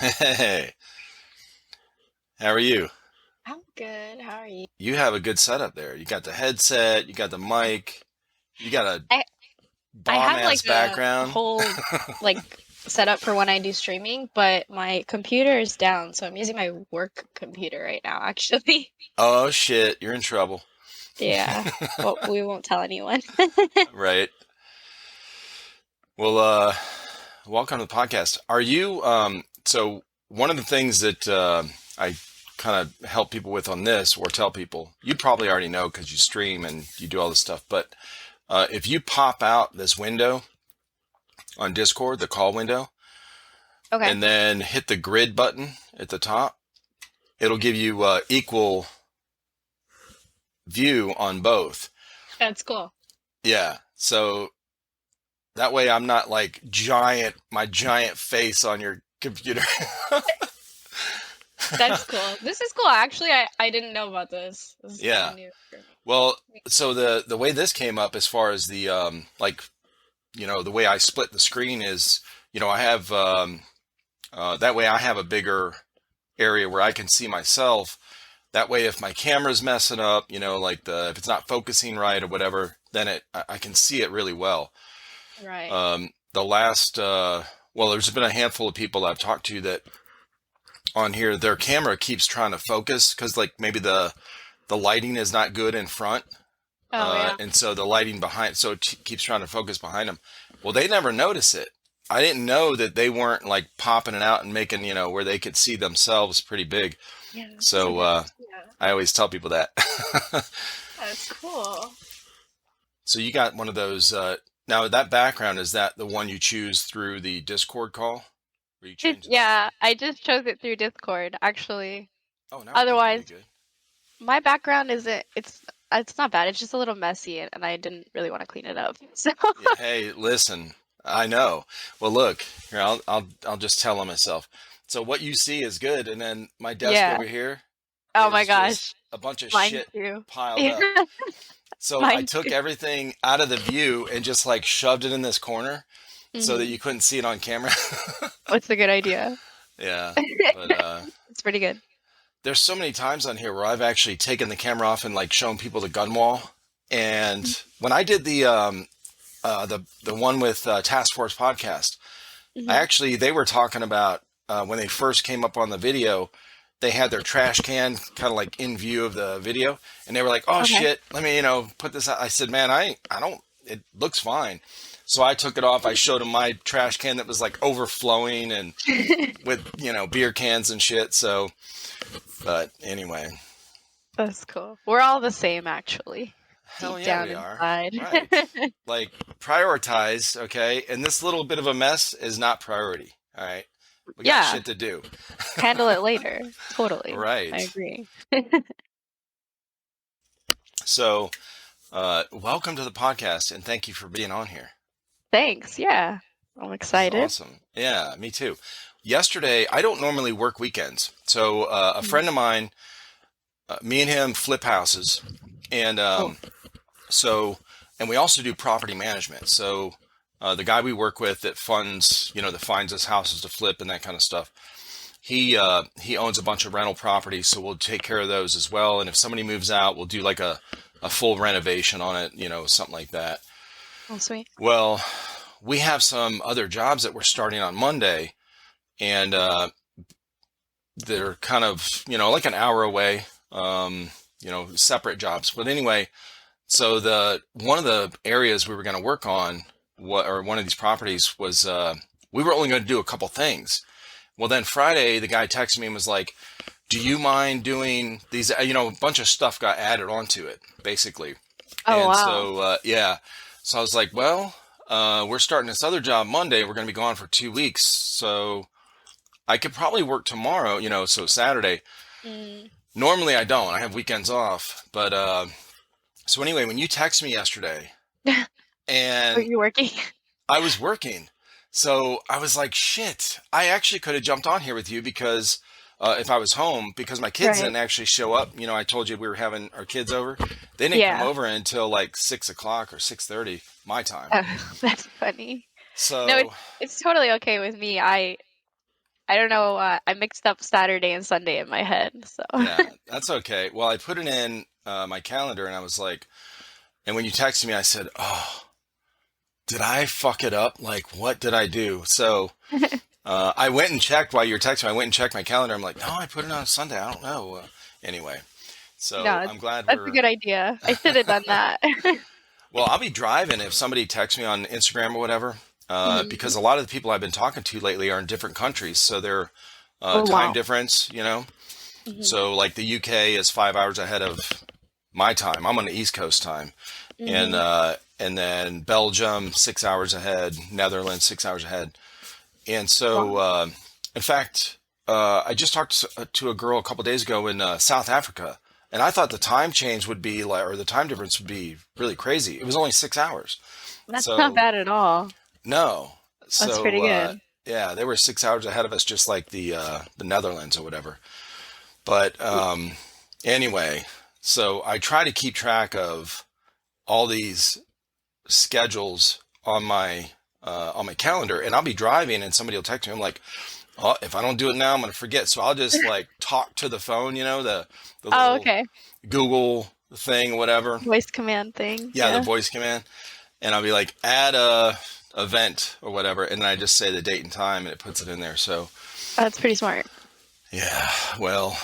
Hey, how are you? I'm good. How are you? You have a good setup there. You got the headset, you got the mic, you got a I I bomb have ass like a background. whole setup for when I do streaming, but my computer is down, so I'm using my work computer right now, actually. Oh shit, you're in trouble. Yeah. Well, we won't tell anyone. Right. Well, welcome to the podcast. Are you, so one of the things that I kind of help people with on this or tell people, you probably already know because you stream and you do all this stuff, but if you pop out this window on Discord, the call window, Okay. and then hit the grid button at the top, it'll give you equal view on both. That's cool. Yeah. So that way I'm not like my giant face on your computer. That's cool. This is cool. Actually, I didn't know about this. This is kind of Yeah. new for me. Well, so the way this came up as far as the the way I split the screen is, I have that way I have a bigger area where I can see myself. That way if my camera's messing up, like the if it's not focusing right or whatever, then I can see it really well. Right. The last well, there's been a handful of people I've talked to that on here, their camera keeps trying to focus because like maybe the lighting is not good in front, Oh yeah. and so the lighting behind, so it keeps trying to focus behind them. Well, they never notice it. I didn't know that they weren't like popping it out and making, where they could see themselves pretty big. Yeah, that's a So good idea. I always tell people that. That's cool. So you got one of those. Now that background, is that the one you choose through the Discord call, where you change the Yeah, background? I just chose it through Discord, actually. Oh, now I can hear you Otherwise, good. my background isn't it's not bad. It's just a little messy and I didn't really want to clean it up. So Yeah, hey, listen, I know. Well, look, here, I'll just tell on myself. So what you see is good, and then my desk yeah. over here Oh my is just gosh. a bunch of Mine shit too. piled Yeah, up. So I mine took too. everything out of the view and just like shoved it in this corner so that Hmm. you couldn't see it on camera. What's a good idea? Yeah, but It's pretty good. there's so many times on here where I've actually taken the camera off and like shown people the gun wall. And when I did the one with Task Force podcast, Hmm. they were talking about when they first came up on the video, they had their trash can kind of like in view of the video, and they were like, "Oh Okay. shit, let me put this out." I said, "Man, I don't. It looks fine." So I took it off. I showed them my trash can that was like overflowing and with beer cans and shit. So, but anyway, That's cool. We're all the same actually, hell deep yeah, down we are. inside. Right. Like prioritize, okay? And this little bit of a mess is not priority. All right. We got Yeah, shit to do. handle it later. Totally. I Right. agree. So, welcome to the podcast and thank you for being on here. Thanks. Yeah. I'm This is excited. awesome. Yeah, me too. Yesterday, I don't normally work weekends. So, a Mhm. friend of mine, me and him flip houses. And Cool. so, and we also do property management. So, the guy we work with that funds, that finds us houses to flip and that kind of stuff, he owns a bunch of rental properties. So, we'll take care of those as well. And if somebody moves out, we'll do like a full renovation on it, something like that. Oh, sweet. Well, we have some other jobs that we're starting on Monday, and they're kind of, like an hour away, separate jobs. But anyway, so the one of the areas we were going to work on, or one of these properties was, we were only going to do a couple things. Well, then Friday, the guy texted me and was like, "Do you mind doing these?" A bunch of stuff got added onto it, basically. Oh, And wow. so, yeah. So I was like, well, we're starting this other job Monday. We're going to be gone for 2 weeks. So I could probably work tomorrow, so Saturday. Mm. Normally I don't. I have weekends off. But so anyway, when you texted me yesterday Are and you working? I was working, so I was like, shit, I actually could have jumped on here with you because if I was home, because my kids Right. didn't actually show up. I told you we were having our kids over. They didn't come Yeah. over until like 6 o'clock or 6:30 my time. Oh, that's funny. No, So it's totally okay with me. I don't know. I mixed up Saturday and Sunday in my head. So Yeah, that's okay. Well, I put it in my calendar and I was like, and when you texted me, I said, oh, did I fuck it up? Like, what did I do? So I went and checked while you were texting me. I went and checked my calendar. I'm like, no, I put it on Sunday. I don't know. Anyway, so no, I'm glad that's a we're, good idea. I should have done that. well, I'll be driving if somebody texts me on Instagram or whatever, Mhm. because a lot of the people I've been talking to lately are in different countries. So they're Oh time wow. difference, you know? Hmm. So like the UK is 5 hours ahead of my time. I'm on the East Coast time. Hmm. And then Belgium 6 hours ahead, Netherlands 6 hours ahead. And Wow. so, in fact, I just talked to a girl a couple days ago in South Africa, and I thought the time change would be like, or the time difference would be really crazy. It was only 6 hours. That's not So bad at all. no, That's so pretty good. yeah, they were 6 hours ahead of us, just like the Netherlands or whatever. But anyway, so I try to keep track of all these schedules on my calendar, and I'll be driving, and somebody will text me. I'm like, oh, if I don't do it now, I'm gonna forget. So I'll just like talk to the phone, you know, the Oh, little okay. Google thing, whatever. Voice command thing. Yeah, the Yeah. voice command, and I'll be like, add a event or whatever, and then I just say the date and time, and it puts it in there. So That's pretty smart. yeah, well,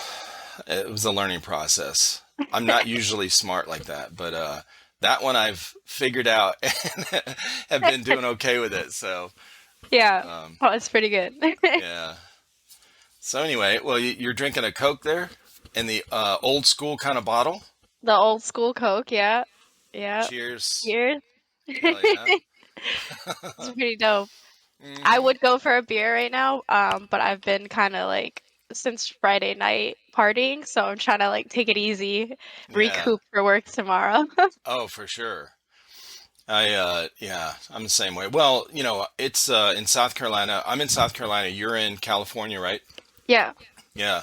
it was a learning process. I'm not usually smart like that, but that one I've figured out and have been doing okay with it. So Yeah. um, Oh, it's pretty good. yeah. So anyway, well, you're drinking a Coke there in the old school kind of bottle. The old school Coke, yeah. Yeah. Cheers. Cheers. Hell yeah. It's pretty dope. I Hmm. would go for a beer right now, but I've been kind of like since Friday night partying, so I'm trying to like take it easy, Yeah. recoup for work tomorrow. Oh, for sure. Yeah, I'm the same way. Well, you know, it's in South Carolina. I'm in South Carolina. You're in California, right? Yeah. Yeah.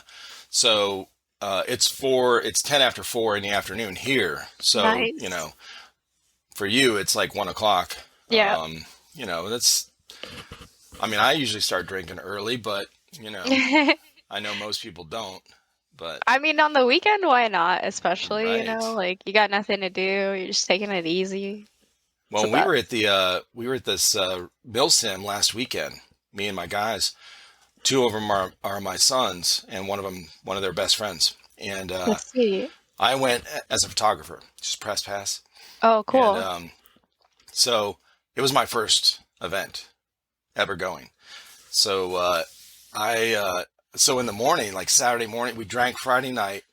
So it's 10 after 4 in the afternoon here. So, you Nice. know, for you, it's like 1 o'clock. Yeah. You know, I mean, I usually start drinking early, but, you know, I know most people don't, but I mean, on the weekend, why not? Especially, right. like you got nothing to do, you're just taking it easy. It's the Well, we best. were at we were at this mill sim last weekend, me and my guys. Two of them are my sons, and one of their best friends. And Let's see. I went as a photographer, just press pass. Oh, And cool. so it was my first event ever going. So I so in the morning, like Saturday morning, we drank Friday night.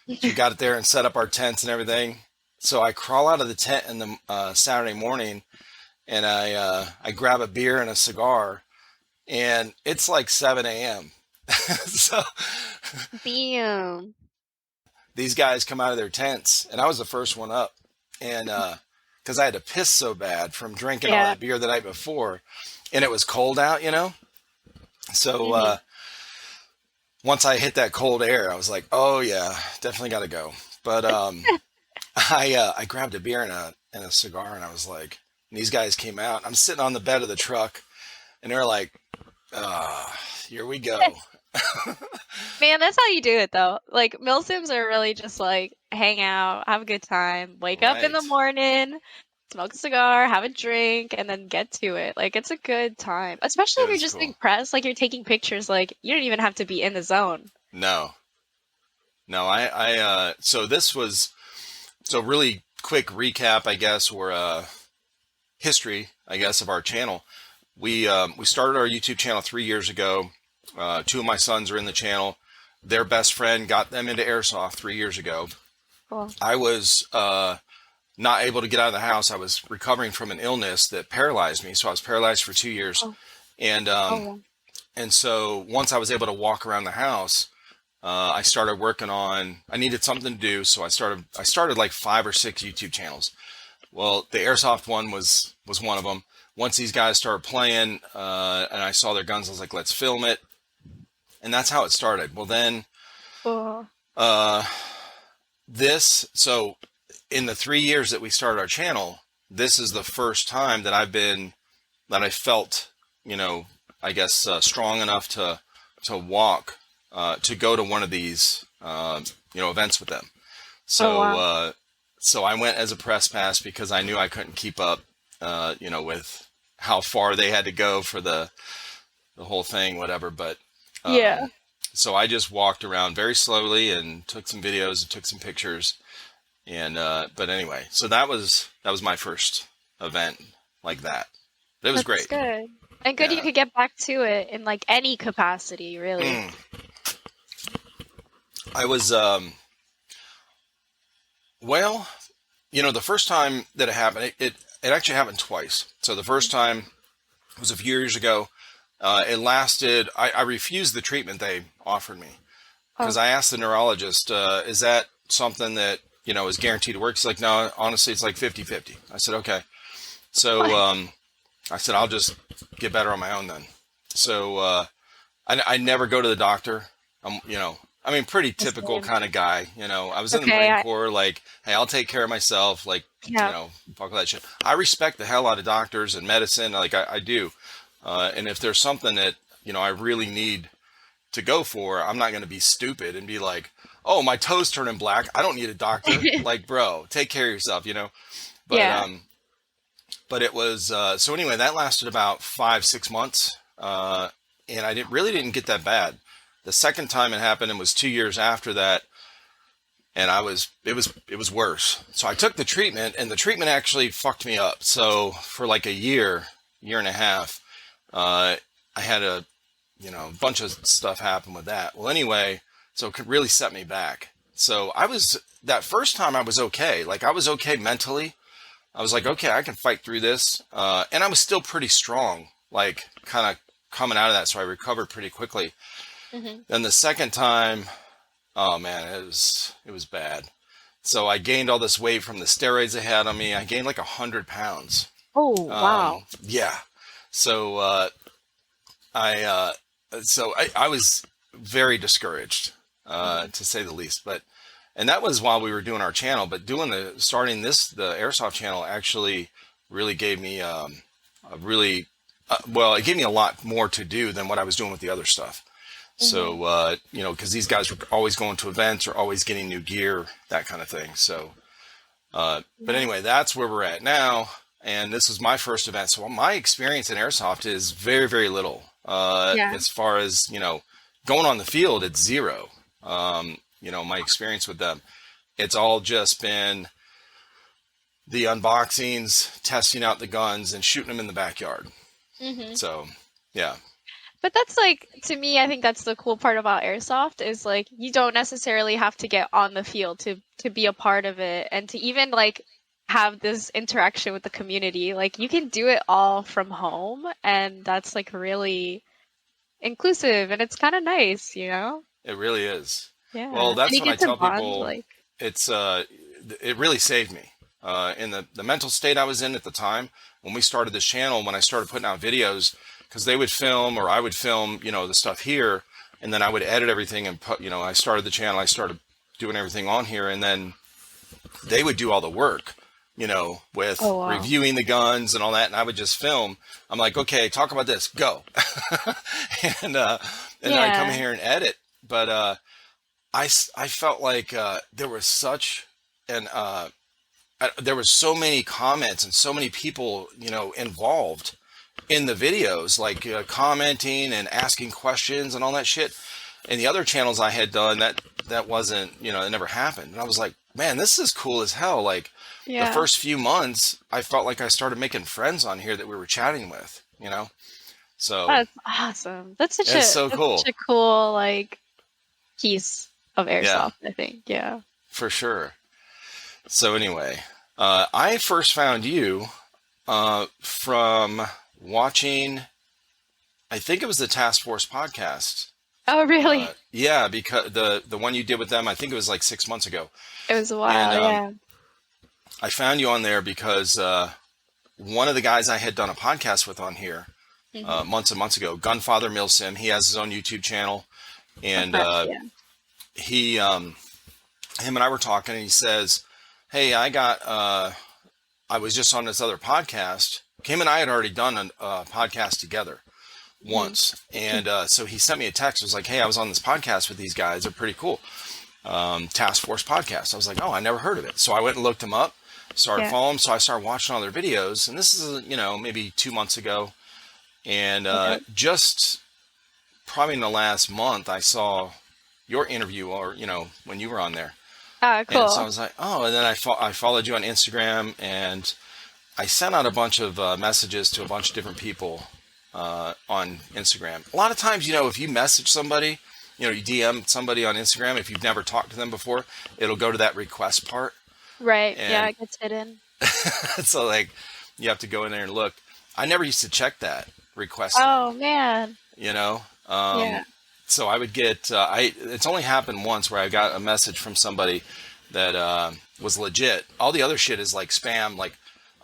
So we got it there and set up our tents and everything. So I crawl out of the tent in the Saturday morning, and I grab a beer and a cigar, and it's like 7 a.m. So Damn. these guys come out of their tents, and I was the first one up, and because I had to piss so bad from drinking all Yeah. that beer the night before, and it was cold out, you know. So Hmm. once I hit that cold air, I was like, oh yeah, definitely got to go. But I grabbed a beer and a cigar, and I was like, and these guys came out. I'm sitting on the bed of the truck, and they're like, here we go. Man, that's how you do it though. Like mill sims are really just like hang out, have a good time, wake up in the Right. morning, smoke a cigar, have a drink, and then get to it. Like it's a good time. Especially It if you're was just cool. doing press, like you're taking pictures, like you don't even have to be in the zone. No, no, so this was, so really quick recap, I guess, or history, I guess, of our channel. We started our YouTube channel 3 years ago. Two of my sons are in the channel. Their best friend got them into airsoft 3 years ago. Cool. I was not able to get out of the house. I was recovering from an illness that paralyzed me, so I was paralyzed for 2 years. Oh, And oh, and so once I was able to walk around the house, I started working on. I needed something to do, so I started like 5 or 6 YouTube channels. Well, the airsoft one was one of them. Once these guys started playing, and I saw their guns, I was like, let's film it, and that's how it started. Well, then cool. uh, so in the 3 years that we started our channel, this is the first time that I felt, you know, I guess strong enough to to walk to go to one of these events with them. Oh So wow. so I went as a press pass because I knew I couldn't keep up with how far they had to go for the whole thing, whatever. But Yeah. so I just walked around very slowly and took some videos and took some pictures. And but anyway, so that was my first event like that. It was That's great. good. And good you Yeah. could get back to it in like any capacity, really. Mm. I was well, the first time that it happened, it actually happened twice. So the first time was a few years ago. It lasted. I refused the treatment they offered me because Oh, I asked the neurologist, "Is that something that is guaranteed to work?" He's like, "No, honestly, it's like 50-50." I said, "Okay." So what? I said, "I'll just get better on my own then." So I never go to the doctor. I mean, pretty The typical same. kind of guy. I was in the Okay, Marine Corps. Like, hey, I'll take care of myself. Like, yeah. fuck all that shit. I respect the hell out of doctors and medicine. Like, I do. And if there's something that I really need to go for, I'm not going to be stupid and be like, "Oh, my toes turning black. I don't need a doctor." Like, bro, take care of yourself. But Yeah. but it was so anyway. That lasted about 5-6 months, and I really didn't get that bad. The second time it happened, it was 2 years after that, and it was worse. So I took the treatment, and the treatment actually fucked me up. So for like a year and a half, I had a bunch of stuff happen with that. Well, anyway, so it could really set me back. So that first time I was okay. Like I was okay mentally. I was like, okay, I can fight through this. And I was still pretty strong, like kind of coming out of that. So I recovered pretty quickly. Hmm. Then the second time, oh man, it was bad. So I gained all this weight from the steroids they had on me. I gained like 100 pounds. Oh, wow. Yeah. So I I was very discouraged, Hmm. to say the least. And that was while we were doing our channel. But starting the Airsoft channel actually really gave me a really well, it gave me a lot more to do than what I was doing with the other stuff. Hmm. So because these guys were always going to events or always getting new gear, that kind of thing. So but Yeah. anyway, that's where we're at now. And this was my first event. So my experience in Airsoft is very, very little. Yeah. As far as, going on the field, it's zero. My experience with them, it's all just been the unboxings, testing out the guns, and shooting them in the backyard. Hmm. So, yeah. But that's like, to me, I think that's the cool part about Airsoft is like you don't necessarily have to get on the field to be a part of it and to even like have this interaction with the community. Like you can do it all from home, and that's like really inclusive and it's kind of nice, you know? It really is. Yeah. Well, And that's you what I get to tell bond people. like, It's it really saved me. In the mental state I was in at the time when we started this channel, when I started putting out videos, because they would film or I would film, the stuff here, and then I would edit everything and put, I started the channel, I started doing everything on here, and then they would do all the work, with oh wow. reviewing the guns and all that, and I would just film. I'm like, okay, talk about this, go, and then I come Yeah. here and edit. But I felt like there was such an there was so many comments and so many people, involved in the videos, like commenting and asking questions and all that shit. And the other channels I had done, that wasn't, it never happened. And I was like, man, this is cool as hell. Like the Yeah. first few months, I felt like I started making friends on here that we were chatting with. So That's awesome. That's such it's a so that's cool. such a cool like piece of Yeah, Airsoft, I think. Yeah. for sure. So anyway, I first found you from watching, I think it was the Task Force podcast. Oh, really? Yeah, because the one you did with them, I think it was like 6 months ago. It was a And while, yeah. I found you on there because one of the guys I had done a podcast with on here Hmm. months and months ago, Gunfather Milsim, he has his own YouTube channel, and Okay, yeah. he him and I were talking, and he says, "Hey, I was just on this other podcast. Him and I had already done a podcast together, once. And so he sent me a text. It was like, hey, I was on this podcast with these guys. They're pretty cool. Task Force podcast. I was like, oh, I never heard of it. So I went and looked them up, started following them. So I started watching all their videos. And this is, maybe 2 months ago. And just probably in the last month, I saw your interview or, when you were on there. Oh, cool. And so I was like, oh, and then I followed you on Instagram, and I sent out a bunch of messages to a bunch of different people on Instagram. A lot of times, if you message somebody, you DM somebody on Instagram, if you've never talked to them before, it'll go to that request part. Right. And yeah, it gets hidden. so like you have to go in there and look. I never used to check that request. Oh, man. Yeah. So I would get, it's only happened once where I got a message from somebody that was legit. All the other shit is like spam, like,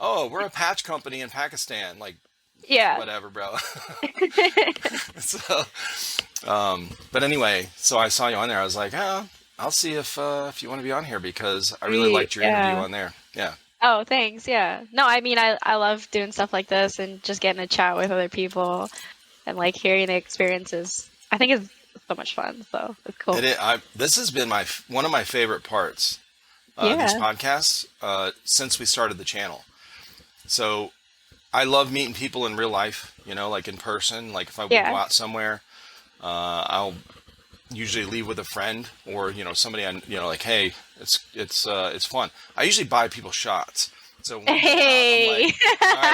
oh, we're a patch company in Pakistan. Like, yeah, whatever, bro. So, but anyway, so I saw you on there. I was like, oh, I'll see if you want to be on here because I really liked your interview on there. Yeah. Oh, thanks. Yeah. No, I mean, I love doing stuff like this and just getting to chat with other people and like hearing the experiences. I think it's so much fun. So it's cool. This has been one of my favorite parts of these podcasts since we started the channel. So I love meeting people in real life, like in person. Like if I would go out somewhere, I'll usually leave with a friend or, somebody like, hey, it's fun. I usually buy people shots. So I'm like, all right,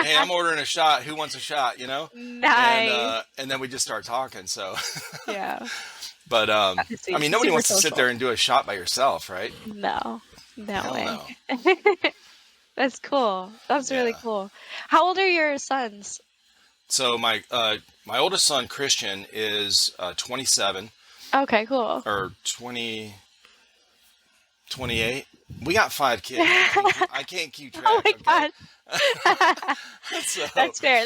hey, I'm ordering a shot. Who wants a shot? Nice. And then we just start talking. So yeah. But I mean, nobody wants to sit there and do a shot by yourself, right? No way. No. That's cool. That's really cool. How old are your sons? So my oldest son Christian is 27. Okay, cool. Or 28. We got 5 kids. I can't keep track. Oh my God. So, That's fair.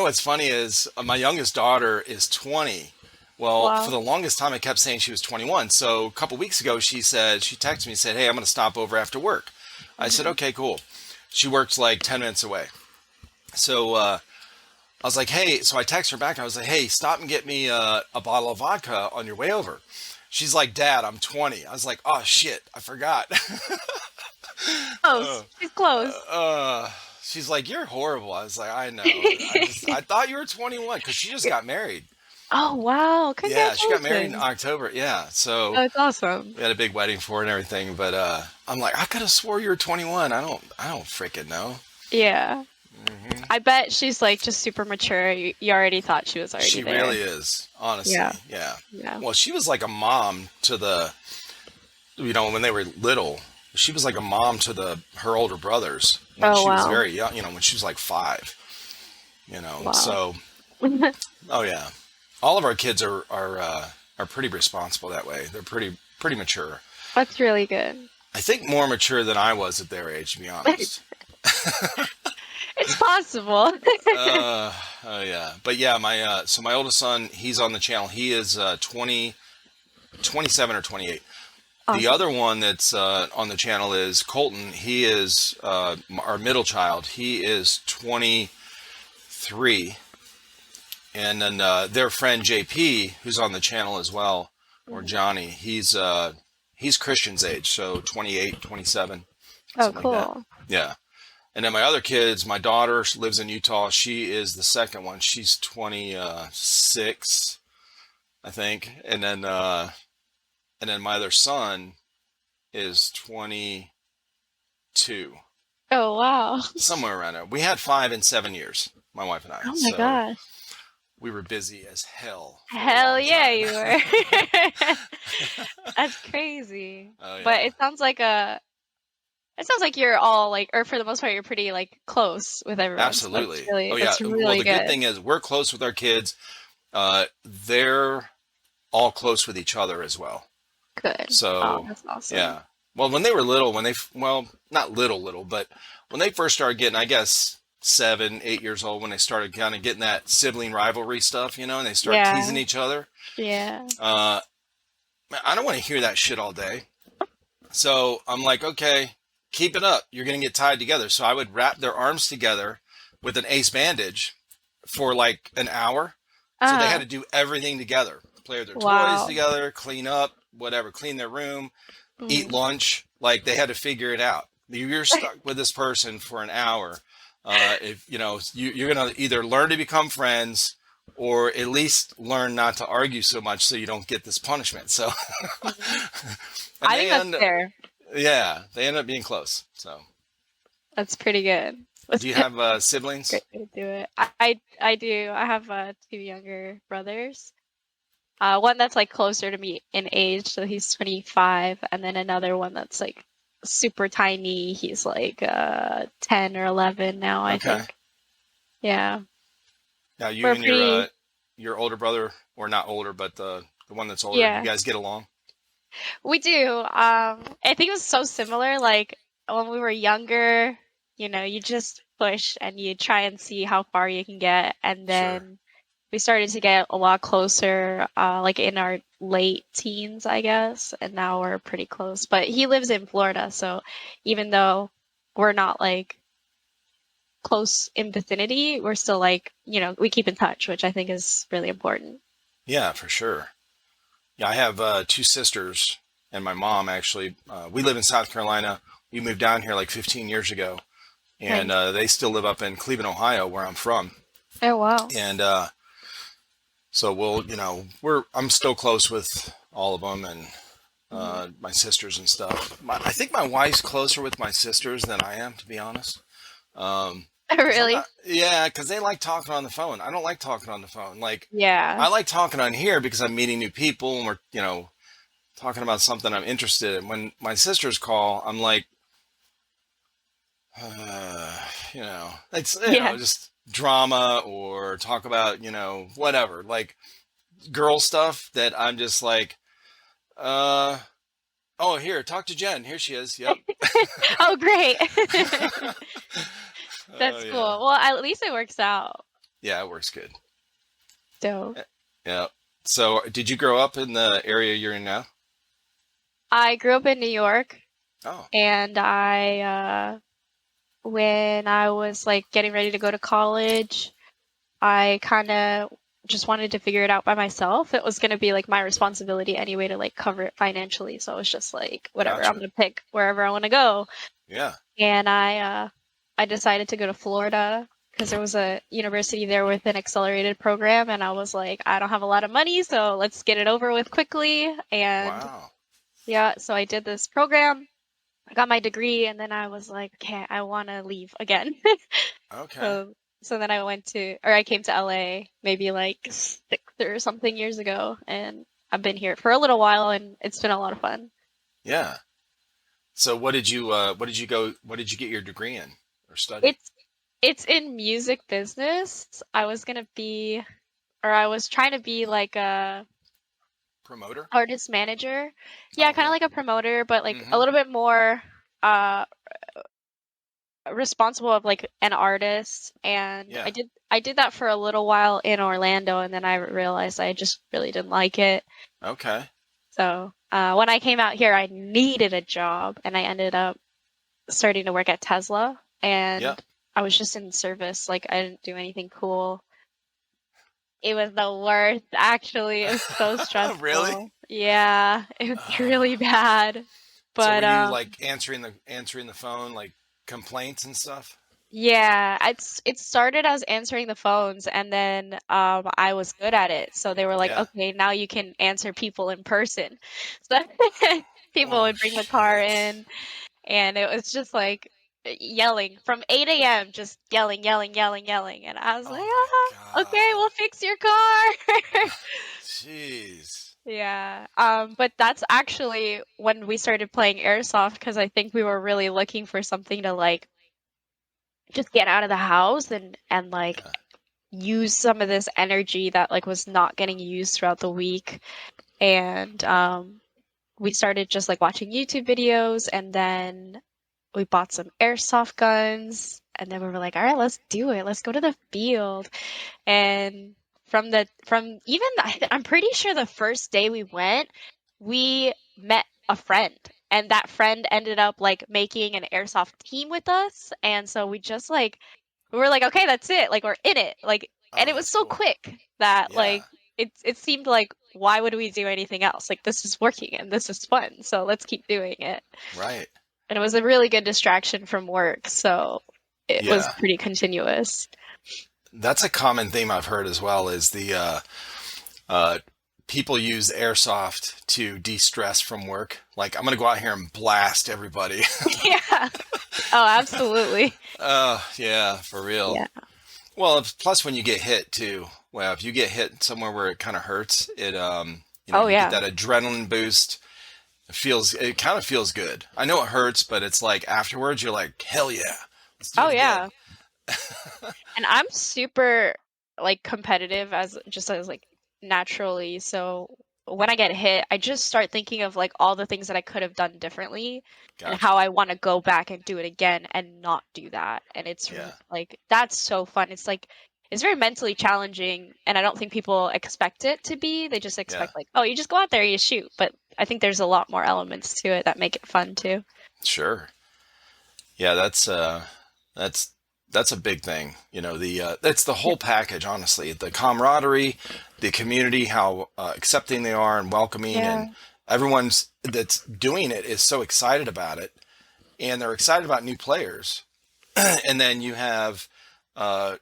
What's funny is my youngest daughter is 20. Well, for the longest time, I kept saying she was 21. So a couple weeks ago, she texted me and said, hey, I'm going to stop over after work. I said, okay, cool. She works like 10 minutes away. So I was like, hey, so I texted her back. I was like, hey, stop and get me a bottle of vodka on your way over. She's like, Dad, I'm 20. I was like, oh, shit, I forgot. Close. She's close. She's like, you're horrible. I was like, I know. I thought you were 21 because she just got married. Oh, wow. Yeah, she got married in October. Yeah, so that's awesome. We had a big wedding for her and everything. But I'm like, I could have swore you were 21. I don't freaking know. Yeah. Mm-hmm. I bet she's like just super mature. You already thought she was already She there. really is, honestly. Yeah. Well, she was like a mom to when they were little. She was like a mom to her older brothers when she was very young. When she was like 5. Wow. So. Oh yeah, all of our kids are pretty responsible that way. They're pretty mature. That's really good. I think more mature than I was at their age, to be honest. It's possible. Oh yeah, but yeah, my oldest son, he's on the channel. He is 27 or 28. Awesome. The other one that's on the channel is Colton. He is our middle child. He is 23, and then their friend JP, who's on the channel as well, or Johnny. He's Christian's age, so 28, 27. Oh, cool. Like yeah. And then my other kids, my daughter lives in Utah. She is the second one. She's 26, I think. And then my other son is 22. Oh, wow. Somewhere around there. We had 5 and 7 years, my wife and I. Oh my gosh. We were busy as hell. Hell yeah, you were. That's crazy. Oh, yeah. But it sounds like you're all like, or for the most part, you're pretty like close with everyone. Absolutely. So really, oh yeah. Really good thing is we're close with our kids. They're all close with each other as well. Good. So that's awesome. Yeah. Well, when they were little, not little, but when they first started getting, I guess 7, 8 years old, when they started kind of getting that sibling rivalry stuff, and they start teasing each other. Yeah. I don't want to hear that shit all day. So I'm like, okay, keep it up. You're going to get tied together. So I would wrap their arms together with an ace bandage, for like an hour. So they had Uh, to do everything together, play with their toys wow. together, clean up, whatever, clean their room, eat Mhm. lunch. Like they had to figure it out. You're stuck with this person for an hour. If you know, you're gonna either learn to become friends or at least learn not to argue so much so you don't get this punishment. So, Mhm. and I think they that's end, fair. yeah, they end up being close. So, That's pretty good. That's do you a have siblings? great way to do it. I do. I have two younger brothers. One that's like closer to me in age, so he's 25, and then another one that's like super tiny. He's like 10 or 11 now, I Okay. think. Yeah. Now you We're and pretty, your older brother, or not older, but the one that's older, you yeah. guys get along? We do. I think it was so similar. Like when we were younger, you just push and you try and see how far you can get. And Sure. then we started to get a lot closer, like in our late teens, I guess. And now we're pretty close. But he lives in Florida, so even though we're not like close in vicinity, we're still like, we keep in touch, which I think is really important. Yeah, for sure. Yeah, I have two sisters and my mom actually. We live in South Carolina. We moved down here like 15 years ago, and Nice. they still live up in Cleveland, Ohio, where I'm from. Oh, wow. And so I'm still close with all of them and Mhm. my sisters and stuff. I think my wife's closer with my sisters than I am, to be honest. Because I'm Really? not, yeah, because they like talking on the phone. I don't like talking on the phone. Like, Yeah. I like talking on here because I'm meeting new people and we're, talking about something I'm interested in. When my sisters call, I'm like, uh, it's, Yeah. just drama or talk about, whatever, like girl stuff that I'm just like, uh, oh, here, talk to Jen. Here she is. Yep. Oh, great. Oh, That's cool. yeah. Well, at least it works out. Yeah, it works good. So Yeah. So, did you grow up in the area you're in now? I grew up in New York, Oh, and when I was like getting ready to go to college, I kind of just wanted to figure it out by myself. It was going to be like my responsibility anyway to like cover it financially. So I was just like, whatever, I'm gotcha. going to pick wherever I want to go. Yeah. And I decided to go to Florida because there was a university there with an accelerated program, and I was like, I don't have a lot of money, so let's get it over with quickly. And Wow. yeah, so I did this program. I got my degree, and then I was like, okay, I want to leave again. Okay. So then I came to LA maybe like 6 or something years ago, and I've been here for a little while, and it's been a lot of fun. Yeah. So, what did you get your degree in or study? It's it's in music business. I was trying to be like a Promoter? artist manager. Yeah, Oh, kind of yeah. like a promoter, but like a Mm-hmm. little bit more uh responsible of like an artist. And Yeah. I did that for a little while in Orlando, and then I realized I just really didn't like it. Okay. So when I came out here, I needed a job, and I ended up starting to work at Tesla, Yep. and I was just in service. Like I didn't do anything cool. It was the worst, actually. It was so Really? stressful. Yeah, it was Uh, really bad. so, were But you like answering the phone, like complaints and stuff? yeah, it started as answering the phones, and then I was good at it. So they were like, Yeah. "Okay, now you can answer people in person." So people Oh would bring the car shit. in, and it was just like yelling from 8 a.m., just yelling, yelling, yelling, yelling. And I was like, Oh my okay, God. we'll fix your car." Jeez. Yeah. But that's actually when we started playing Airsoft, because I think we were really looking for something to like just get out of the house and like Yeah. use some of this energy that like was not getting used throughout the week. And we started just like watching YouTube videos, and then we bought some airsoft guns, and then we were like, all right, let's do it. Let's go to the field. And from even I'm pretty sure the first day we went, we met a friend, and that friend ended up like making an airsoft team with us. And so we were like, okay, that's it. Like we're in it. Like And Oh, it was that's so cool. quick that Yeah. like it seemed like why would we do anything else? Like this is working and this is fun, so let's keep doing it. Right. And it was a really good distraction from work, so it was Yeah. pretty continuous. That's a common theme I've heard as well is uh, people use airsoft to de-stress from work. Like, I'm gonna go out here and blast everybody. Yeah. Oh, absolutely. Yeah, for real. Yeah. Well, plus when you get hit too. Well, if you get hit somewhere where it kind of hurts, Oh, you get yeah. that adrenaline boost. It kind of feels good. I know it hurts, but it's like afterwards you're like, hell yeah, let's do Oh, it again. yeah. And I'm super like competitive as like naturally. So when I get hit, I just start thinking of like all the things that I could have done differently and how Gotcha. I want to go back and do it again and not do that. And Yeah. like that's so fun. It's like it's very mentally challenging and I don't think people expect it to be. They just Yeah. expect like, oh, you just go out there, you shoot. But I think there's a lot more elements to it that make it fun too. Sure. Yeah, that's that's a big thing. That's the Yeah. whole package, honestly. The camaraderie, the community, how accepting they are and welcoming, and Yeah. everyone's that's doing it is so excited about it, and they're excited about new players. And then you have, uh,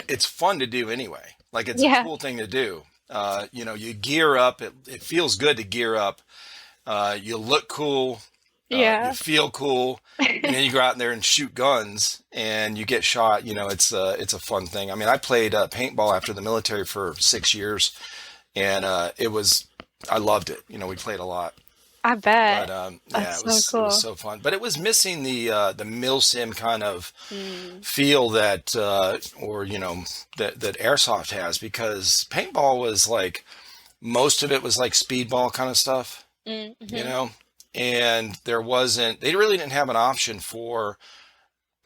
it's fun to do anyway. Like it's a Yeah. cool thing to do. You gear up. It feels good to gear up. You look cool, you Yeah. feel cool, and then you go out there and shoot guns, and you get shot. It's a fun thing. I mean, I played paintball after the military for 6 years, and I loved it. We played a lot, I but bet. yeah, That's so it was cool. so fun. But it was missing the mil sim kind of Mm. feel that or that airsoft has, because paintball was like most of it was like speedball kind of stuff you Mm-hmm. know and they really didn't have an option for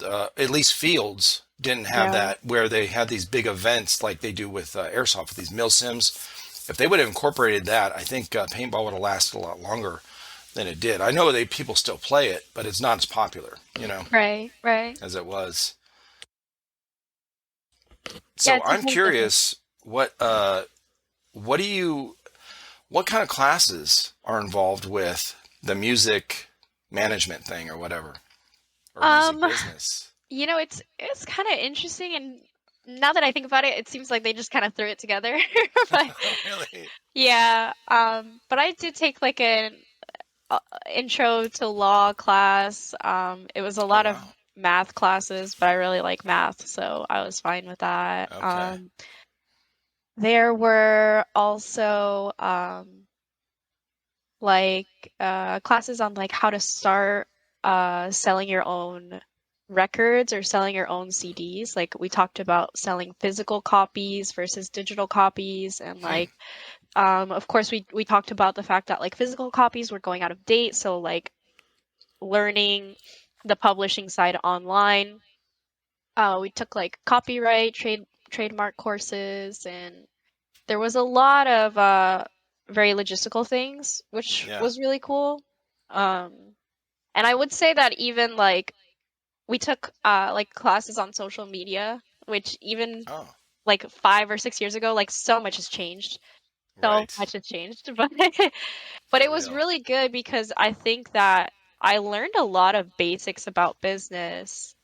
at least fields didn't have Yeah. that, where they had these big events like they do with airsoft with these mil sims. If they would have incorporated that, I think paintball would have lasted a lot longer than it did. I know people still play it, but it's not as popular Right, right. as it was. Yeah, So it's a I'm whole different. curious, what do you what kind of classes are involved with the music management thing or whatever, or music Um, business? it's kind of interesting, and now that I think about it, it seems like they just kind of threw it together. But Really? yeah, but I did take like an intro to law class. It was a Oh, lot of wow. math classes, but I really like math, so I was fine with that. Okay. There were also like classes on like how to start selling your own records or selling your own CDs. Like we talked about selling physical copies versus digital copies, and Hmm. like of course we talked about the fact that like physical copies were going out of date, so like learning the publishing side online. We took like copyright, trademark courses, and there was a lot of very logistical things, which Yeah. was really cool. Um, and I would say that even like we took like classes on social media, which even Oh, like 5 or 6 years ago, like so much has changed. So right. much has changed, but but For it was real. really good because I think that I learned a lot of basics about business.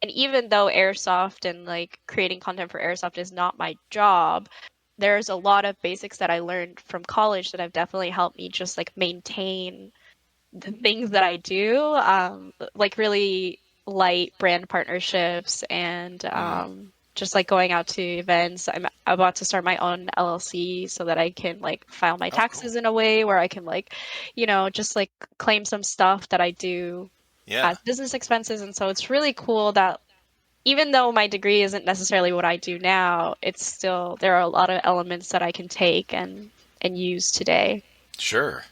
And even though Airsoft and like creating content for Airsoft is not my job, there's a lot of basics that I learned from college that have definitely helped me just like maintain the things that I do, like really light brand partnerships and Mm. just like going out to events. I'm about to start my own LLC so that I can like file my Oh, cool. taxes in a way where I can like, just like claim some stuff that I do Yeah. as business expenses. And so it's really cool that even though my degree isn't necessarily what I do now, it's still there are a lot of elements that I can take and use today. Sure.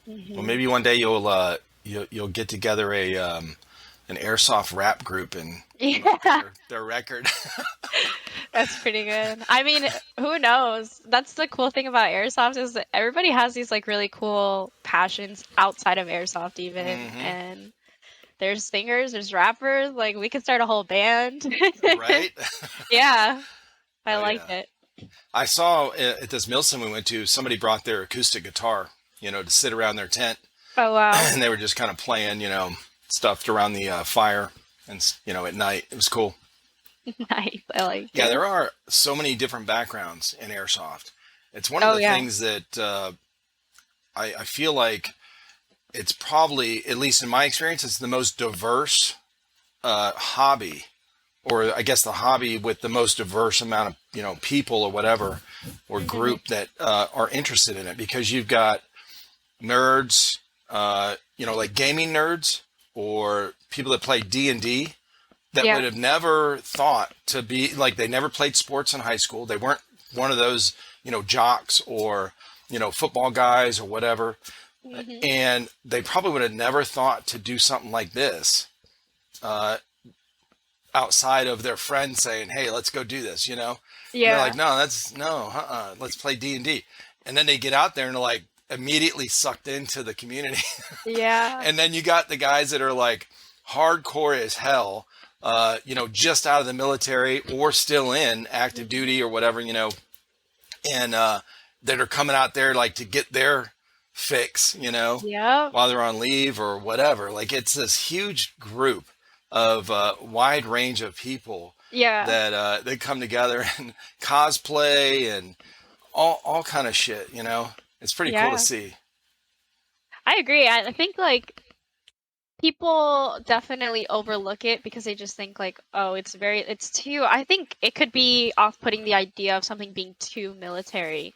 Well, Hmm. maybe one day you'll get together a an airsoft rap group and promote Yeah. their record. That's pretty good. I mean, who knows? That's the cool thing about Airsoft is that everybody has these like really cool passions outside of Airsoft even. Hmm. And there's singers, there's rappers, like we could start a whole band. Right? Yeah. I Oh like yeah. it. I saw at this Milsim we went to, somebody brought their acoustic guitar, to sit around their tent, Oh wow. and they were just kind of playing, stuff around the fire, and at night. It was cool. Nice. I like Yeah, it. there are so many different backgrounds in airsoft. It's one of Oh the yeah. things that I feel like it's probably, at least in my experience, it's the most diverse hobby, or I guess the hobby with the most diverse amount of people or whatever, or Hmm. group that are interested in it, because you've got nerds, like gaming nerds, or people that play D&D that Yeah. would have never thought to be like, they never played sports in high school. They weren't one of those, jocks or, football guys or whatever. Hmm. And they probably would have never thought to do something like this uh, outside of their friends saying, "Hey, let's go do this," And they're Yeah. like, "No, that's no, let's play D&D." And then they get out there and are like immediately sucked into the community. Yeah. And then you got the guys that are like hardcore as hell, just out of the military or still in active Hmm. duty or whatever, and that are coming out there like to get their fix, Yep. while they're on leave or whatever. Like, it's this huge group of wide range of people Yeah. that they come together and cosplay and all kind of shit. It's pretty cool to Yeah. see. I agree. I think like people definitely overlook it because they just think like, oh, it's too, I think it could be off-putting, the idea of something being too military.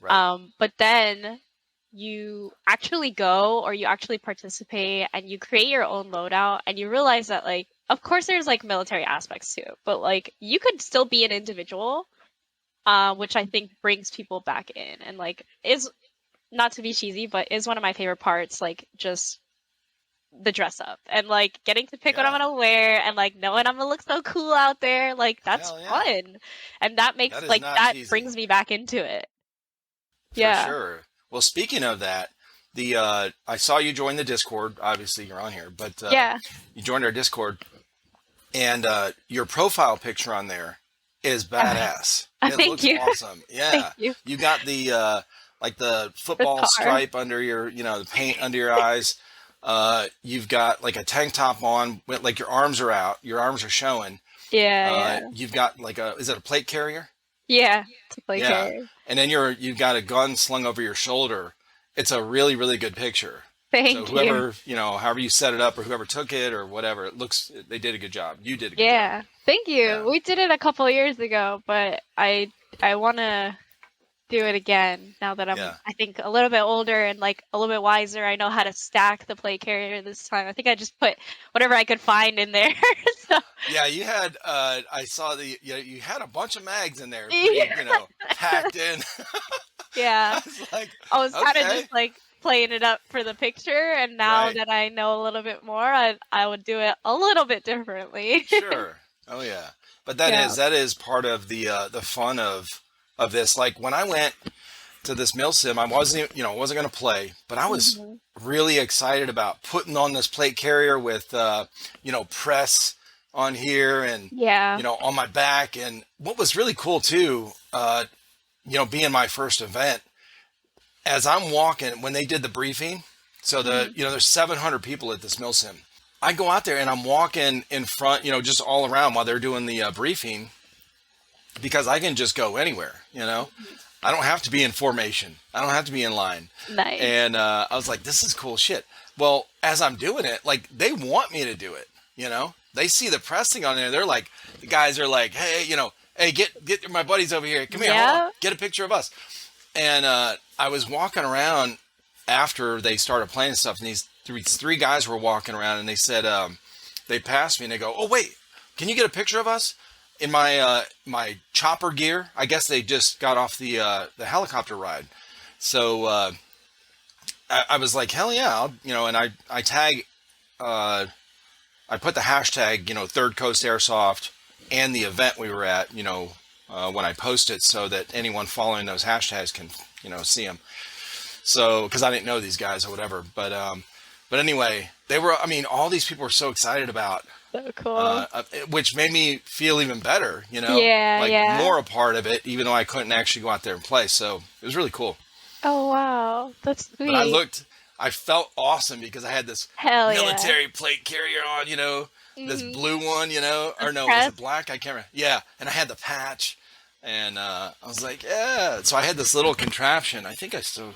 Right. But then you actually go, or you actually participate, and you create your own loadout, and you realize that like, of course there's like military aspects to it, but like you could still be an individual, which I think brings people back in, and like is, not to be cheesy, but is one of my favorite parts, like just the dress up and like getting to pick what I'm Yeah. gonna wear, and like knowing I'm gonna look so cool out there. Like that's Hell yeah. fun. And that That makes is like, not that cheesy. brings me back into it. For Yeah. sure. Well, speaking of that, the I saw you join the Discord. Obviously, you're on here, but Yeah. you joined our Discord, and your profile picture on there is badass. It Thank looks you. awesome. Thank Yeah, you. you got the like the The football tar. stripe under your, the paint under your eyes. You've got like a tank top on, like your arms are out, your arms are showing. Yeah, yeah. You've got like is it a plate carrier? Yeah. To play Yeah, carry. and then you've got a gun slung over your shoulder. It's a really really good picture. So Thank you. whoever, however you set it up, or whoever took it or whatever, they did a good job. You did a good job. Yeah. Thank you. Yeah, We did it a couple years ago, but I wanna do it again now that I'm, yeah, I think, a little bit older and like a little bit wiser. I know how to stack the play carrier this time. I think I just put whatever I could find in there. So yeah. You had, I saw you had a bunch of mags in there, pretty, yeah. packed in. Yeah. I was like, I was kind of okay, just like playing it up for the picture, and now right, that I know a little bit more, I would do it a little bit differently. sure, oh yeah. But that Yeah. is that is part of the fun of this. Like, when I went to this mill sim, I wasn't, wasn't going to play, but I was Hmm. really excited about putting on this plate carrier with, press on here, and, Yeah. on my back. And what was really cool too, being my first event, as I'm walking, when they did the briefing, so Hmm. there's 700 people at this mill sim. I go out there and I'm walking in front, just all around while they're doing the briefing, because I can just go anywhere, I don't have to be in formation. I don't have to be in line. Nice. And I was like, this is cool shit. Well, as I'm doing it, like, they want me to do it. They see the pressing on there. They're like, the guys are like, hey, hey, get my buddies over here. Come here, hold on, Yeah. get a picture of us. And I was walking around after they started playing stuff, and these three guys were walking around, and they said, they passed me, and they go, oh wait, can you get a picture of us? In my chopper gear. I guess they just got off the helicopter ride. So I was like, hell yeah, and I tag, I put the hashtag, Third Coast Airsoft, and the event we were at, when I post it, so that anyone following those hashtags can, see them. So, because I didn't know these guys or whatever, but anyway, they were. I mean, all these people were so excited about So cool. which made me feel even better, Yeah, like yeah. more a part of it, even though I couldn't actually go out there and play. So it was really cool. Oh wow, that's But sweet. I felt awesome because I had this Hell yeah. military plate carrier on, this Mhm. blue one, The or no, was it crest. black? I can't remember. Yeah, and I had the patch, and I was like, yeah. So I had this little contraption. I think I still,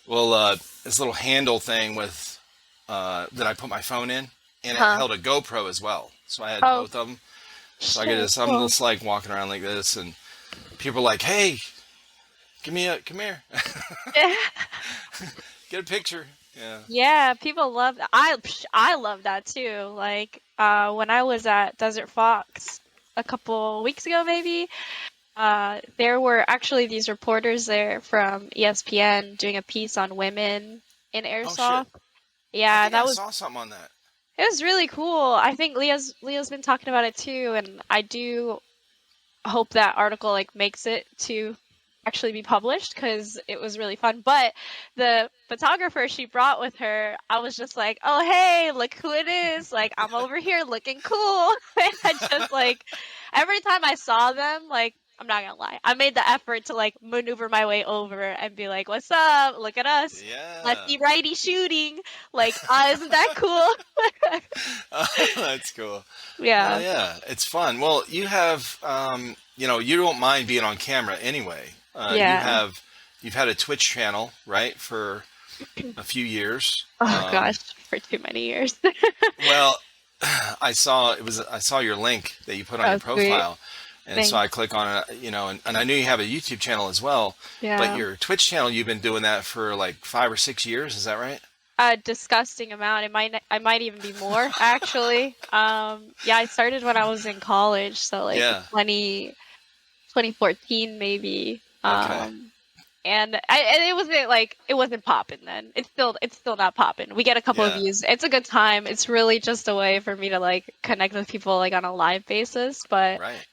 well, this little handle thing with that I put my phone in, and it Huh. held a GoPro as well. So I had Oh both of them. So shit. I'm Cool. just like walking around like this, and people are like, hey, come here, Yeah. get a picture. Yeah. Yeah, people love that. I love that too. Like when I was at Desert Fox a couple weeks ago maybe, there were actually these reporters there from ESPN doing a piece on women in Oh shit. Airsoft. I Yeah, think I that was saw something on that. it was really cool. I think Leo's been talking about it too, and I do hope that article like makes it to actually be published because it was really fun. But the photographer she brought with her, I was just like, oh hey, look who it is! Like I'm over here looking cool. And I just like every time I saw them, like I'm not gonna lie, I made the effort to like maneuver my way over and be like, what's up? Look at us. Yeah. Lefty righty shooting. Like, isn't that cool? That's cool. Hell Yeah. yeah, it's fun. Well, you have, you don't mind being on camera anyway. Yeah. You've had a Twitch channel, right, for a few years. Oh gosh, for too many years. Well, I saw your link that you put on Oh, your sweet. profile, and so Thanks. I click on it, and I knew you have a YouTube channel as well, but Yeah. your Twitch channel, you've been doing that for like 5 or 6 years, is that right? A disgusting amount. I might even be more actually. Yeah, I started when I was in college, so like Yeah. 2014 maybe. Okay. And it wasn't popping then. It's still not popping. We get a couple of Yeah. views. It's a good time. It's really just a way for me to like connect with people like on a live basis. But Right.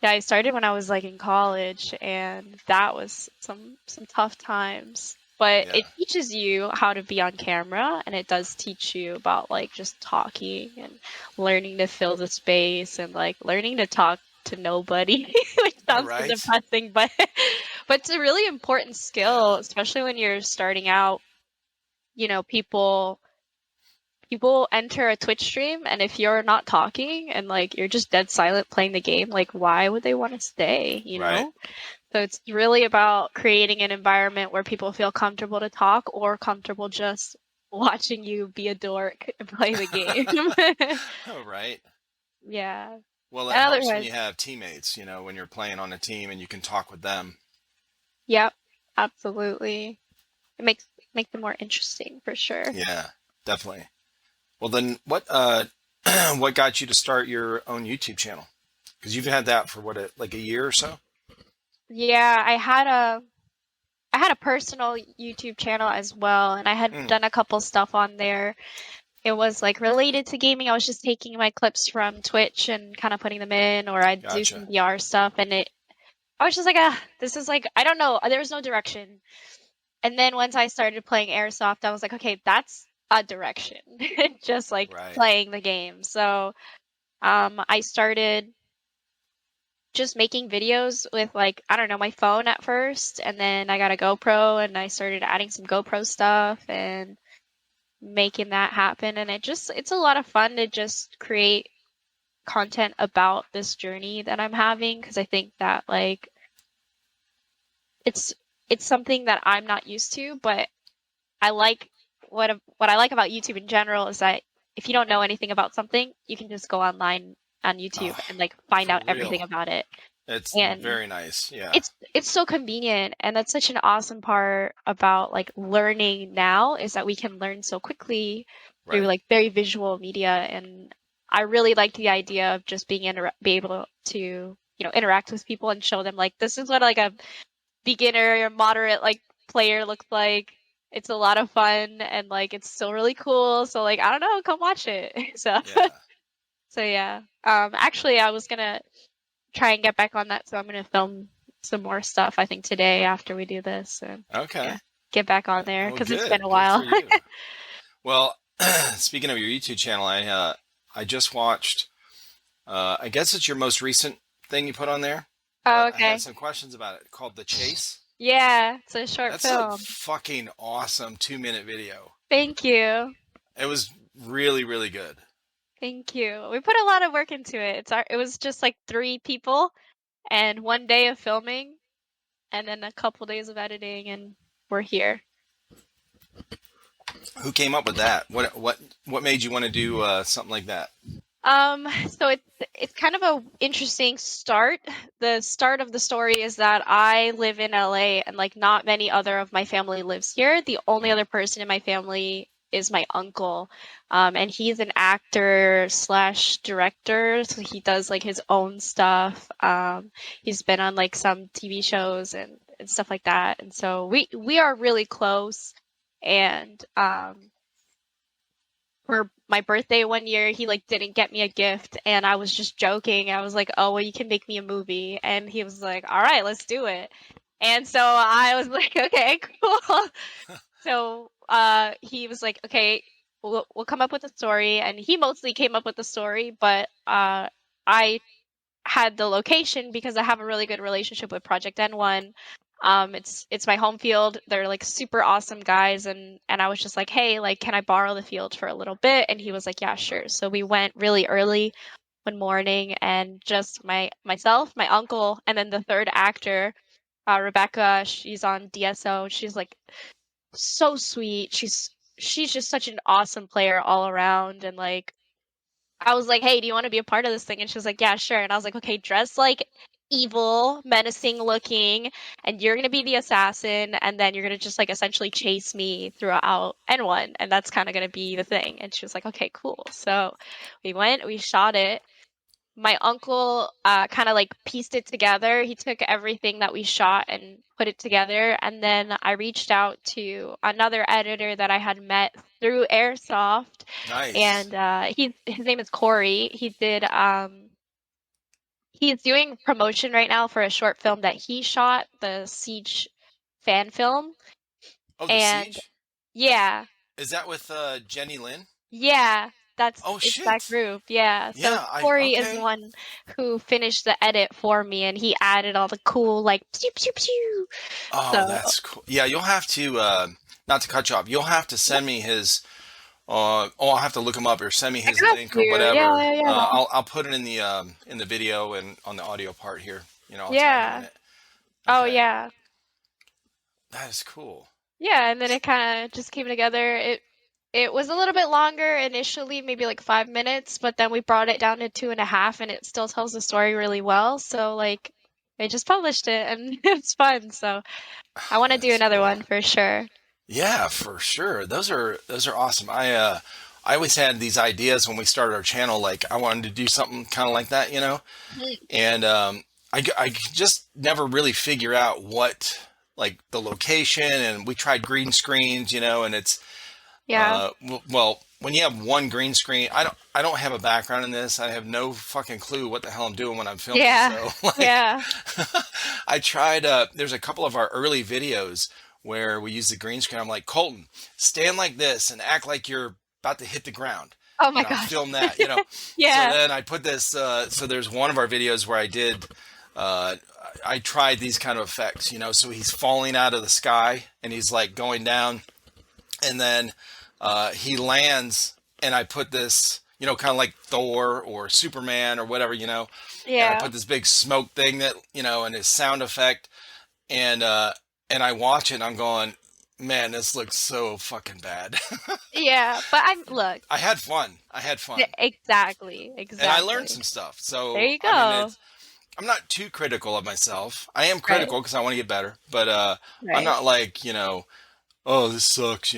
yeah, I started when I was like in college, and that was some tough times. But Yeah. it teaches you how to be on camera, and it does teach you about like just talking and learning to fill the space and like learning to talk to nobody, which All sounds so right. depressing, but but it's a really important skill, Yeah. especially when you're starting out. People enter a Twitch stream, and if you're not talking and like you're just dead silent playing the game, like why would they want to stay, you Right. know? So it's really about creating an environment where people feel comfortable to talk or comfortable just watching you be a dork and play the game. All right. Yeah. Well, it And helps when otherwise, you have teammates, when you're playing on a team and you can talk with them. yep, absolutely. It makes it more interesting for sure. Yeah, definitely. Well, then what what got you to start your own YouTube channel? Because you've had that for like a year or so? Yeah, I had a personal YouTube channel as well, and I had Mm, done a couple stuff on there. It was like related to gaming. I was just taking my clips from Twitch and kind of putting them in, or I'd do some gotcha. VR stuff, and I was just like, this is like, I don't know, there was no direction. And then once I started playing Airsoft, I was like, okay, that's a direction, just like Right. playing the game. So, I started just making videos with like, I don't know, my phone at first, and then I got a GoPro and I started adding some GoPro stuff and making that happen. And it's a lot of fun to just create content about this journey that I'm having, because I think that like it's it's something that I'm not used to, but I like what I like about YouTube in general is that if you don't know anything about something, you can just go online on YouTube Oh, and like find for out everything real. about it. It's And very nice. Yeah. it's so convenient, and that's such an awesome part about like learning now is that we can learn so quickly through Right. like very visual media. And I really liked the idea of just be able to interact with people and show them like this is what like a beginner or moderate like player looks like. It's a lot of fun, and like it's still really cool, so like I don't know, come watch it. So Yeah. so yeah, actually I was gonna try and get back on that, so I'm gonna film some more stuff I think today after we do this, and Okay. yeah, get back on there Well, because it's been good. a Good for while. you. Well, speaking of your YouTube channel, I just watched I guess it's your most recent thing you put on there, Oh, but I had okay. some questions about it called The Chase. Yeah, it's a short That's a film. fucking awesome 2 minute video. Thank you. It was really, really good. Thank you. We put a lot of work into it. It was just like 3 people and 1 day of filming and then a couple days of editing and we're here. Who came up with that? What made you want to do something like that? So it's kind of a interesting start. The start of the story is that I live in LA and like not many other of my family lives here. The only other person in my family is my uncle. And he's an actor slash director, so he does like his own stuff. He's been on like some TV shows and stuff like that. And so we are really close. And for my birthday one year, he like didn't get me a gift, and I was just joking. I was like, "Oh, well, you can make me a movie," and he was like, "All right, let's do it." And so I was like, "Okay, cool." So he was like, "Okay, we'll come up with a story," and he mostly came up with the story, but I had the location because I have a really good relationship with Project N1. It's my home field. They're like super awesome guys, and I was just like, hey, like, can I borrow the field for a little bit? And he was like, yeah, sure. So we went really early one morning, and just myself, my uncle, and then the third actor, Rebecca. She's on DSO. She's like so sweet. She's just such an awesome player all around, and like I was like, "Hey, do you want to be a part of this thing?" And she was like, "Yeah, sure." And I was like, "Okay, dress like evil, menacing looking, and you're gonna be the assassin, and then you're gonna just like essentially chase me throughout N1, and that's kind of gonna be the thing." And she was like, "Okay, cool." So we went, we shot it. My uncle kind of like pieced it together. He took everything that we shot and put it together. And then I reached out to another editor that I had met through Airsoft, Nice. and his name is Corey. He's doing promotion right now for a short film that he shot, the Siege fan film. Oh, The And Siege? yeah, Is that with Jenny Lynn? yeah, Oh it's that shit. group. Yeah. So Yeah, I Corey is the okay. one who finished the edit for me and he added all the cool like pew pew pew. Oh, So that's cool. Yeah, you'll have to not to cut you off. You'll have to yeah, send me his I'll have to look him up or send me I his got link or you. Yeah, whatever. yeah, yeah. I'll put it in the video and on the audio part here. I'll tag him in Yeah. it. Oh Okay. yeah. That is cool. Yeah, and then it kind of just came together. It was a little bit longer initially, maybe like 5 minutes, but then we brought it down to 2.5, and it still tells the story really well. So like, I just published it, and it's fun. So I want to do That's another cool. one for sure. Yeah, for sure. Those are awesome. I always had these ideas when we started our channel. Like I wanted to do something kind of like that. Mhm. And I just never really figure out what like the location. And we tried green screens, and it's Yeah, well, when you have one green screen, I don't have a background in this. I have no fucking clue what the hell I'm doing when I'm filming. yeah, So like, yeah. I tried. There's a couple of our early videos where we use the green screen. I'm like, Colton, stand like this and act like you're about to hit the ground. Oh my gosh. Film that. So Yeah, then I put this. So there's one of our videos where I did. Uh, I tried these kind of effects. So he's falling out of the sky and he's like going down, and then he lands, and I put this. Kind of like Thor or Superman or whatever. And I yeah, put this big smoke thing and his sound effect, and I watch it and I'm going, man, this looks so fucking bad. yeah. But look, I had fun. I had fun. exactly, And I learned exactly. some stuff. There So, you I mean, go. I'm not too critical of myself. I am Right, critical because I want to get better, but I'm right. not like, oh, this sucks.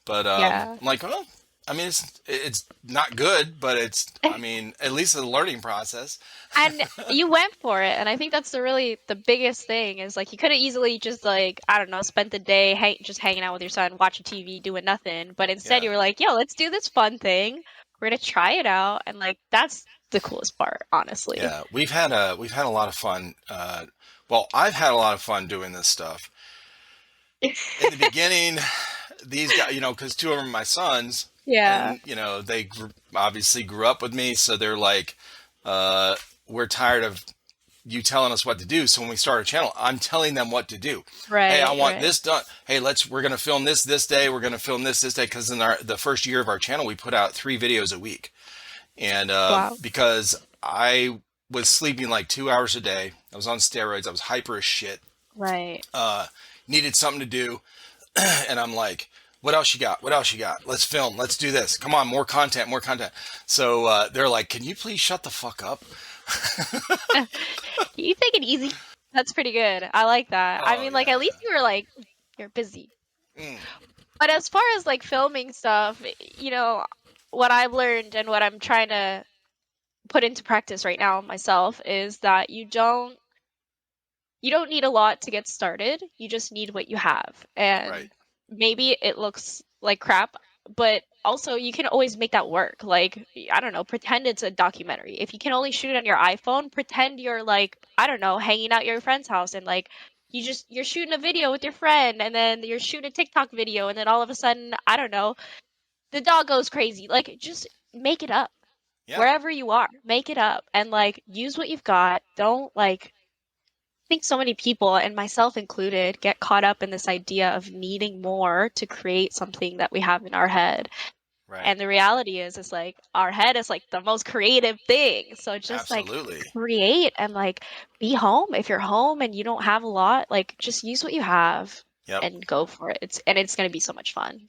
But Yeah. I'm like, oh, I mean, it's not good, but I mean, at least a learning process. And you went for it, and I think that's the biggest thing is like you could have easily just like I don't know spent the day just hanging out with your son, watching TV, doing nothing, but instead Yeah. you were like, "Yo, let's do this fun thing. We're gonna try it out," and like that's the coolest part, honestly. Yeah, we've had a lot of fun. Well, I've had a lot of fun doing this stuff. In the beginning, these guys, because two of them are my sons, Yeah. and obviously grew up with me, so they're like, we're tired of you telling us what to do. So when we start a channel, I'm telling them what to do. Hey, I Right, want right. this done. Hey, we're going to film this day. We're going to film this day. Cause in the first year of our channel, we put out 3 videos a week. And, Wow. because I was sleeping like 2 hours a day, I was on steroids. I was hyper as shit, Right. needed something to do. And I'm like, what else you got? What else you got? Let's film. Let's do this. Come on. More content, more content. So, they're like, can you please shut the fuck up? You take it easy. That's pretty good. I like that. I Oh mean, like, yeah. at least you were like, you're busy. Mm, But as far as like filming stuff, you know, what I've learned and what I'm trying to put into practice right now myself is that you don't need a lot to get started. You just need what you have. right. And maybe it looks like crap, but also you can always make that work. Like, I don't know, pretend it's a documentary. If you can only shoot on your iPhone, pretend you're like, I don't know, hanging out at your friend's house and like you're shooting a video with your friend and then you're shooting a TikTok video and then all of a sudden, I don't know, the dog goes crazy. Like just make it up. Yeah. Wherever you are, make it up and like use what you've got. Don't like I think so many people, and myself included, get caught up in this idea of needing more to create something that we have in our head. Right. And the reality is like our head is like the most creative thing. So just like Absolutely. create and like be home. If you're home and you don't have a lot, like just use what you have Yep. and go for it. It's gonna be so much fun.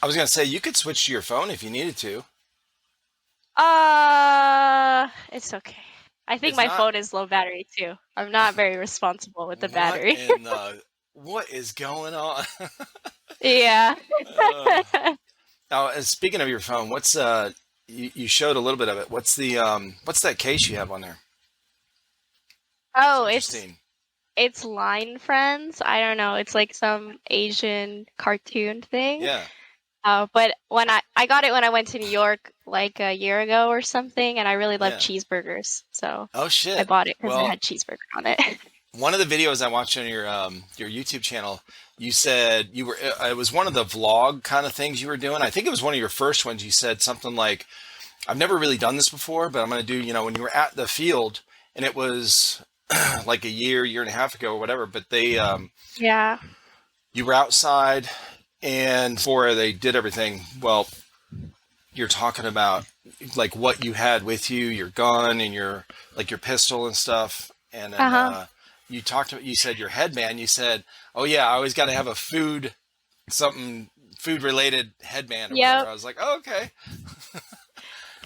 I was gonna say you could switch to your phone if you needed to. It's okay. I think It's my not. phone is low battery too. I'm not very responsible with the What battery. in the? What is going on? Yeah. uh, Now, speaking of your phone, what's you showed a little bit of it. What's that case you have on there? It's Oh, interesting. it's Line Friends. I don't know. It's like some Asian cartoon thing. Yeah. But when I got it when I went to New York like a year ago or something, and I really love Yeah. cheeseburgers, so Oh I shit. bought it because it Well, had cheeseburger on it. one of the videos I watched on your YouTube channel, you said you were it was one of the vlog kind of things you were doing. I think it was one of your first ones. You said something like, "I've never really done this before, but I'm going to do." When you were at the field, and it was like a year and a half ago or whatever. But Yeah. you were outside, and before they did everything, well, you're talking about like what you had with you, your gun and your pistol and stuff, and then Uh-huh. you said your headband. You said, "Oh yeah, I always got to have a food related headband or whatever." Yep. I was like, "Oh, okay."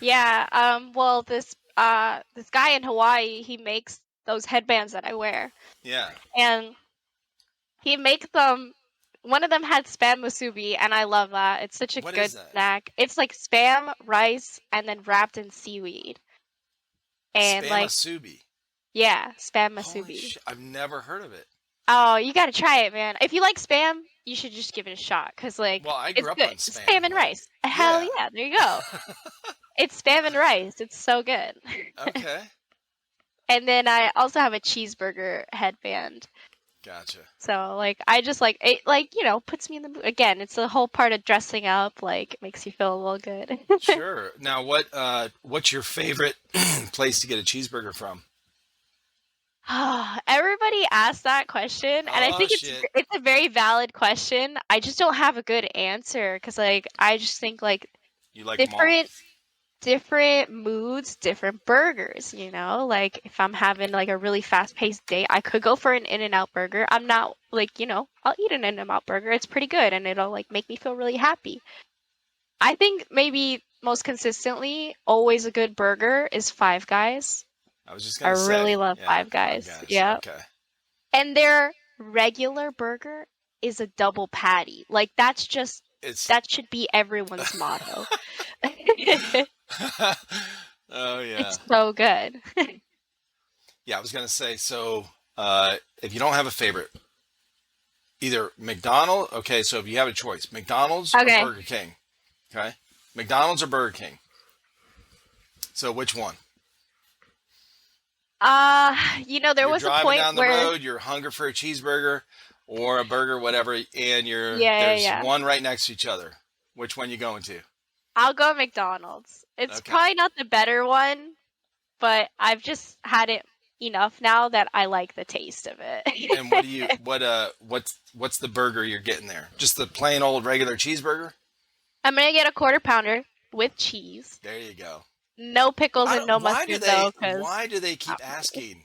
Yeah. Well, this guy in Hawaii, he makes those headbands that I wear, Yeah. and he makes them. One of them had spam musubi, and I love that. It's such a What good is that? snack. It's like spam, rice, and then wrapped in seaweed. And Spam like, asubi. yeah, spam Holy musubi. shit! I've never heard of it. Oh, you gotta try it, man. If you like spam, you should just give it a shot, cause like, Well, I it's grew up good. on It's spam spam. and Like, rice. Hell yeah. yeah, there you go. It's spam and rice. It's so good. Okay. And then I also have a cheeseburger headband. Gotcha. So like I just like it like, puts me in the mood. Again, it's the whole part of dressing up, like it makes you feel a little good. Sure. Now, what's your favorite place to get a cheeseburger from? Everybody asks that question, and I Oh think shit! it's a very valid question. I just don't have a good answer because like I just think like You like them all? different moods, different burgers, Like if I'm having like a really fast-paced day, I could go for an In-N-Out burger. I'm not like, I'll eat an In-N-Out burger. It's pretty good and it'll like make me feel really happy. I think maybe most consistently, always a good burger is Five Guys. I was just I gonna really say, love yeah, Five Five Guys. Guys. Yeah. Okay. And their regular burger is a double patty. Like It's. that should be everyone's motto. Oh yeah. It's so good. Yeah, I was gonna say. So, if you don't have a favorite, either McDonald's. Okay, so if you have a choice, McDonald's or Okay. Burger King. Okay, McDonald's or Burger King. So which one? There You're was a driving point down the where road, you're hungry for a cheeseburger or a burger, whatever, and there's yeah. one right next to each other. Which one you going to? I'll go McDonald's. It's Okay. probably not the better one, but I've just had it enough now that I like the taste of it. And what's the burger you're getting there? Just the plain old regular cheeseburger? I'm gonna get a quarter pounder with cheese. There you go. No pickles and no Why mustard though, because why do they keep asking?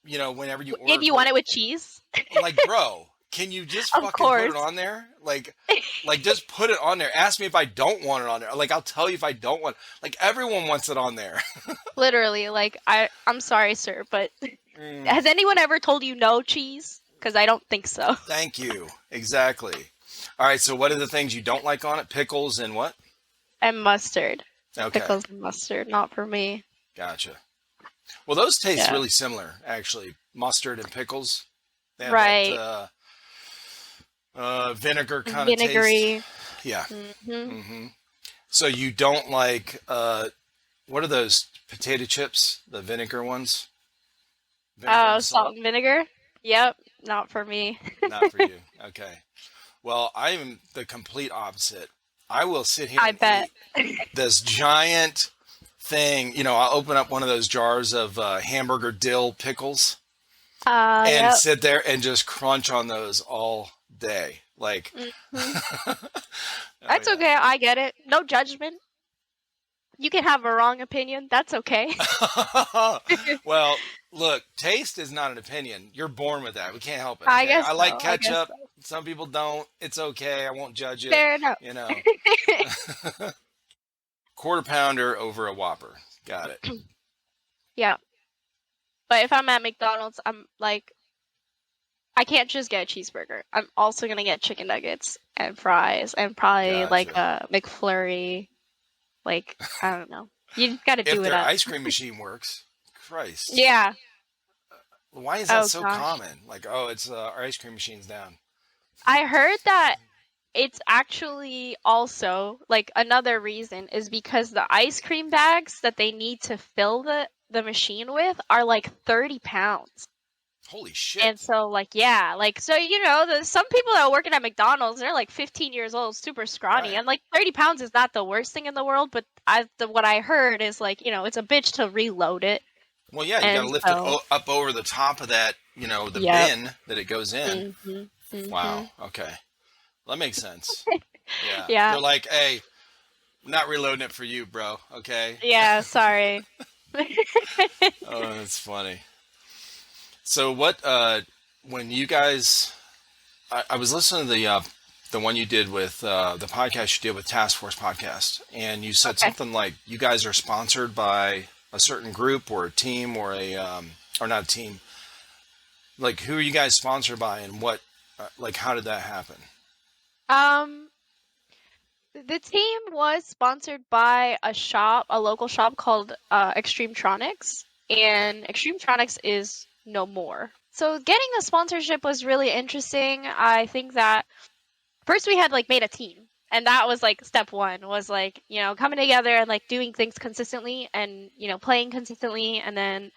Whenever you order, if you want it with cheese, like, bro, can you just of fucking course. put it on there? Like just put it on there. Ask me if I don't want it on there. Like, I'll tell you if I don't want. Like, everyone wants it on there. Literally, like I'm sorry, sir, but has anyone ever told you no cheese? Because I don't think so. Thank you. Exactly. All right. So, what are the things you don't like on it? Pickles and what? And mustard. Okay. Pickles and mustard, not for me. Gotcha. Well, those taste Yeah. really similar, actually. Mustard and pickles. They have Right. that, vinegar kind of Vinegary. taste. Yeah. So you don't like, what are those potato chips? The vinegar ones? Vinegar and Salt and vinegar? Yep, not for me. Not for you. Okay. Well, I'm the complete opposite. I will sit here I and bet. eat this giant thing. I'll open up one of those jars of hamburger dill pickles and Yep. sit there and just crunch on those all day. Like, That's okay. I get it. No judgment. You can have a wrong opinion. That's okay. Well, look, taste is not an opinion. You're born with that. We can't help it. I okay? guess I like so, I guess ketchup. Some people don't. It's okay. I won't judge you. Fair enough. Quarter pounder over a Whopper. Got it. Yeah. But if I'm at McDonald's, I'm like, I can't just get a cheeseburger. I'm also gonna get chicken nuggets and fries and probably like a McFlurry. Like, I don't know. You just gotta If do it their up. ice cream machine works, Christ. Yeah. Why is that Oh, so gosh. common? Like, it's our ice cream machine's down. I heard that it's actually also like another reason is because the ice cream bags that they need to fill the machine with are like 30 pounds. Holy shit. And so like, yeah, like, so, some people that are working at McDonald's, they're like 15 years old, super scrawny. Right. And like 30 pounds is not the worst thing in the world, but what I heard is like, it's a bitch to reload it. Well, yeah, you got to lift it up over the top of that, the bin that it goes in. Wow. Okay. That makes sense. Yeah. Yeah. They're like, hey, I'm not reloading it for you, bro. Okay. Yeah, sorry. Oh, that's funny. So what, when you guys, I was listening to the one you did with, the podcast you did with Task Force Podcast, and you said something like you guys are sponsored by a certain group or a team or or not a team. Like, who are you guys sponsored by and what, how did that happen? The team was sponsored by a local shop called Extremetronics, and Extremetronics is no more. So getting the sponsorship was really interesting. I think that first we had like made a team, and that was like step one, was like, coming together and like doing things consistently and, playing consistently, and then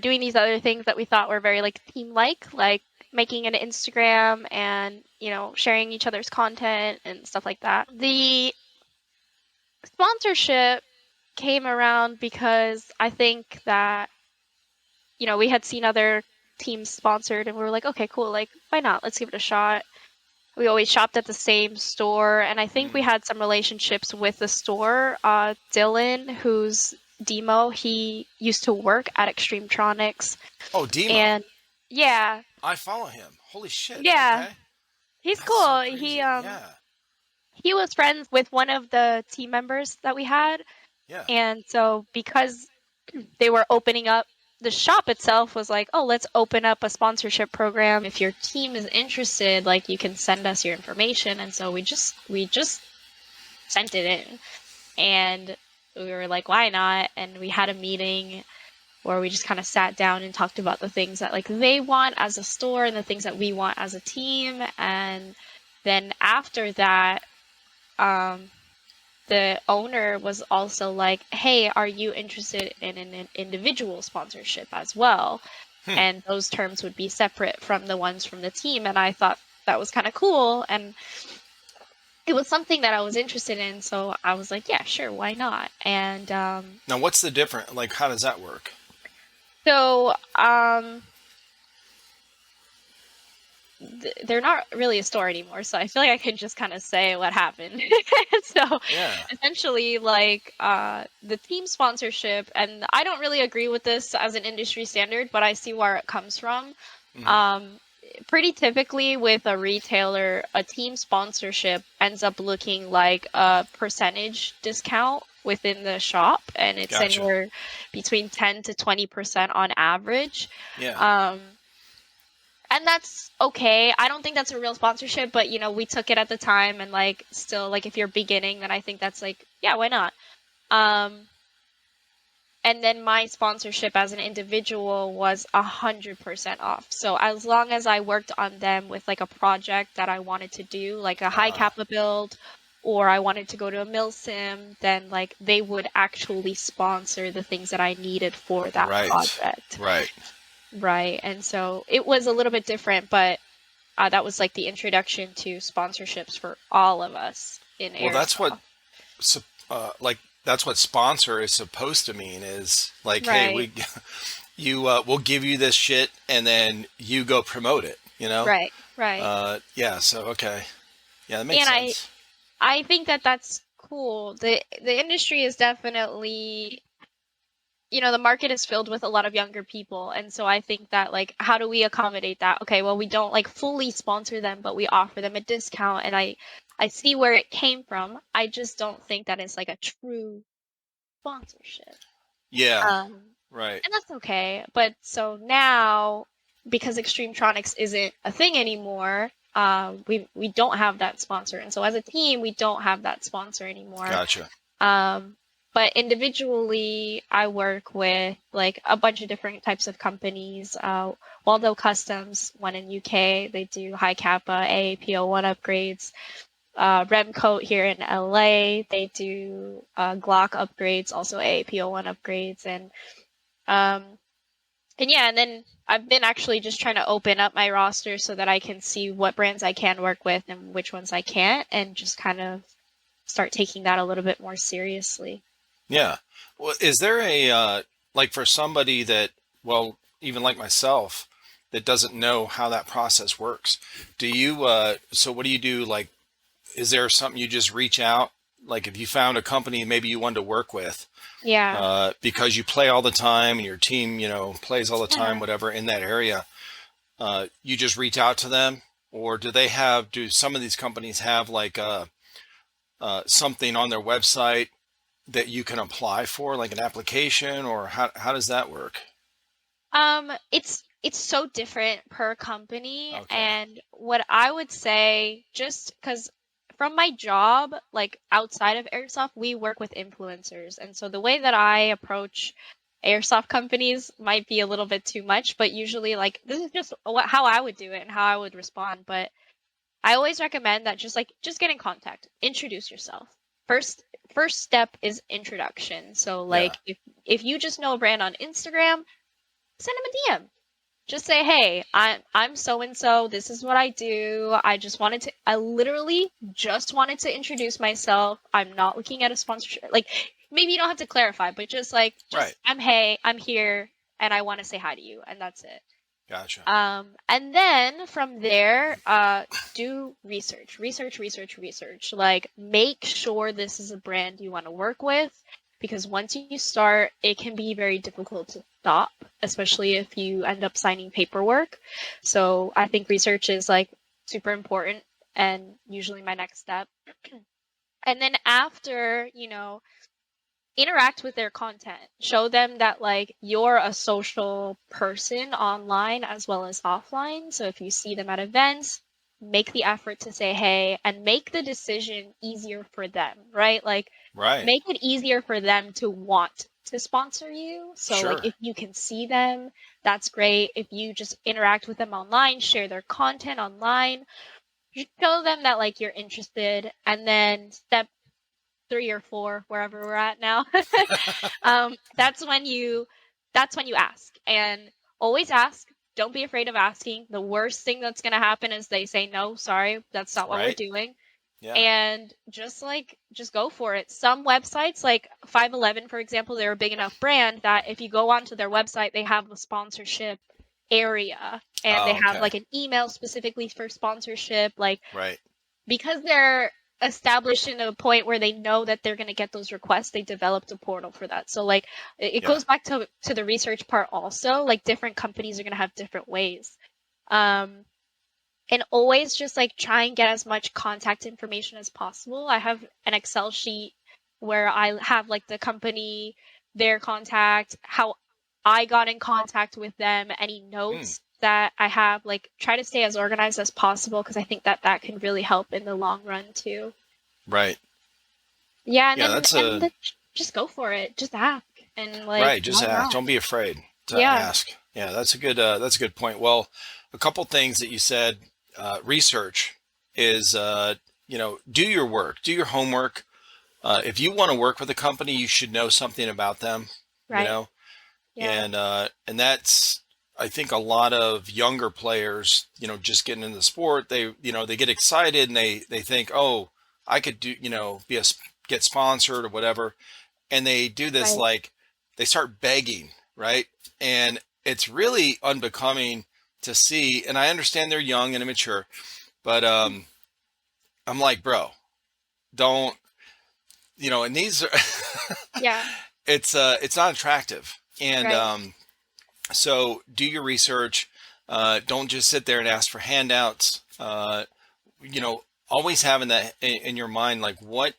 doing these other things that we thought were very like team-like, like making an Instagram and, sharing each other's content and stuff like that. The sponsorship came around because I think that, we had seen other teams sponsored and we were like, okay, cool. Like, why not? Let's give it a shot. We always shopped at the same store. And I think we had some relationships with the store. Dylan, who's Demo, he used to work at Extremetronics. Oh, Demo. And yeah. I follow him. Holy shit. Yeah. Okay. He's That's cool. so crazy. He was friends with one of the team members that we had. Yeah. And so because they were opening up, the shop itself was like, oh, let's open up a sponsorship program. If your team is interested, like, you can send us your information. And so we just sent it in. And we were like, why not? And we had a meeting where we just kind of sat down and talked about the things that like they want as a store and the things that we want as a team. And then after that, the owner was also like, hey, are you interested in an individual sponsorship as well? And those terms would be separate from the ones from the team. And I thought that was kind of cool. And it was something that I was interested in, so I was like, yeah, sure, why not? And Now, what's the difference? Like, how does that work? so they're not really a store anymore, so I feel like I can just kind of say what happened. So Yeah. essentially, like the team sponsorship, and I don't really agree with this as an industry standard, but I see where it comes from. Hmm. Um, Pretty typically with a retailer, a team sponsorship ends up looking like a percentage discount within the shop, and it's Gotcha. anywhere between 10 to 20% on average. Yeah. Um, and that's okay. I don't think that's a real sponsorship, but we took it at the time, and like still, like if you're beginning, then I think that's like, yeah, why not? Um, and then my sponsorship as an individual was 100% off. So as long as I worked on them with like a project that I wanted to do, like a high Uh, kappa build, or I wanted to go to a mil sim, then like they would actually sponsor the things that I needed for that right. project. Right. Right. And so it was a little bit different, but that was like the introduction to sponsorships for all of us in Well, that's what Airsoft. like that's what sponsor is supposed to mean is like, hey, Right. we you we'll give you this shit and then you go promote it, you know? Right. Right. Yeah, so okay. Yeah, that makes And I sense. I think that that's cool. The industry is definitely, the market is filled with a lot of younger people, and so I think that like how do we accommodate that? Okay, well we don't like fully sponsor them, but we offer them a discount, and I see where it came from. I just don't think that it's like a true sponsorship. Yeah, Um, right. and that's okay. But so now, because Extremetronics isn't a thing anymore, we don't have that sponsor, and so as a team, we don't have that sponsor anymore. Gotcha. Um, but individually, I work with like a bunch of different types of companies. Waldo Customs, one in UK, they do high kappa AAPO1 upgrades. Remcoat here in LA, they do Glock upgrades, also AAPO1 upgrades, um, and yeah, and then I've been actually just trying to open up my roster so that I can see what brands I can work with and which ones I can't, and just kind of start taking that a little bit more seriously. Yeah. Well, is there a like for somebody that, well, even like myself, that doesn't know how that process works? Do you so what do you do? Like, is there something you just reach out? Like if you found a company maybe you wanted to work with, Yeah. because you play all the time and your team, plays all the time, Yeah. whatever, in that area, you just reach out to them, or do some of these companies have like something on their website that you can apply for, like an application, or how does that work? It's so different per company, Okay. and what I would say, just because from my job, like outside of Airsoft, we work with influencers, and so the way that I approach Airsoft companies might be a little bit too much, but usually, like this is just how I would do it and how I would respond. But I always recommend that just get in contact, introduce yourself. First first step is introduction. So Yeah. like if you just know a brand on Instagram, send them a DM. Just say, "Hey, I'm so and so. This is what I do. I literally just wanted to introduce myself. I'm not looking at a sponsorship. Like maybe you don't have to clarify, but Right. I'm here and I want to say hi to you, and that's it." Gotcha. And then from there, do research. Like, make sure this is a brand you want to work with, because once you start, it can be very difficult to stop, especially if you end up signing paperwork. So I think research is like super important and usually my next step. And then after, interact with their content. Show them that like you're a social person online as well as offline. So if you see them at events, make the effort to say hey and make the decision easier for them, right? Like Right. make it easier for them to want to sponsor you. So like Sure. if you can see them, that's great. If you just interact with them online, share their content online, show them that like you're interested, and then step 3 or 4, wherever we're at now, that's when you ask, and always ask. Don't be afraid of asking. The worst thing that's going to happen is they say no, sorry, that's not what we're Right. doing. Yeah. and just go for it. Some websites like 511, for example, they're a big enough brand that if you go onto their website, they have a sponsorship area, and they Oh, have okay. like an email specifically for sponsorship, like, Right. because they're established in a point where they know that they're going to get those requests, they developed a portal for that. So like it Yeah. goes back to the research part also. Like different companies are going to have different ways. Um, and always just like try and get as much contact information as possible. I have an Excel sheet where I have like the company, their contact, how I got in contact with them, any Mm, notes that I have. Like try to stay as organized as possible, because I think that that can really help in the long run too. right. Yeah, and Yeah, then that's a just go for it. Just ask and like right. Just why ask. not? Don't be afraid to Yeah, ask. Yeah, that's a good point. Well, a couple things that you said. Research is do your work, do your homework. If you want to work with a company, you should know something about them. You right. know, Yeah, and that's I think a lot of younger players, just getting into the sport, they get excited and they think, oh, I could do, get sponsored or whatever, and they do this, right. like they start begging, right? And it's really unbecoming to see. And I understand they're young and immature, but I'm like, bro, don't, and these are Yeah, it's not attractive. And right. so do your research. Don't just sit there and ask for handouts. Always having that in your mind, like what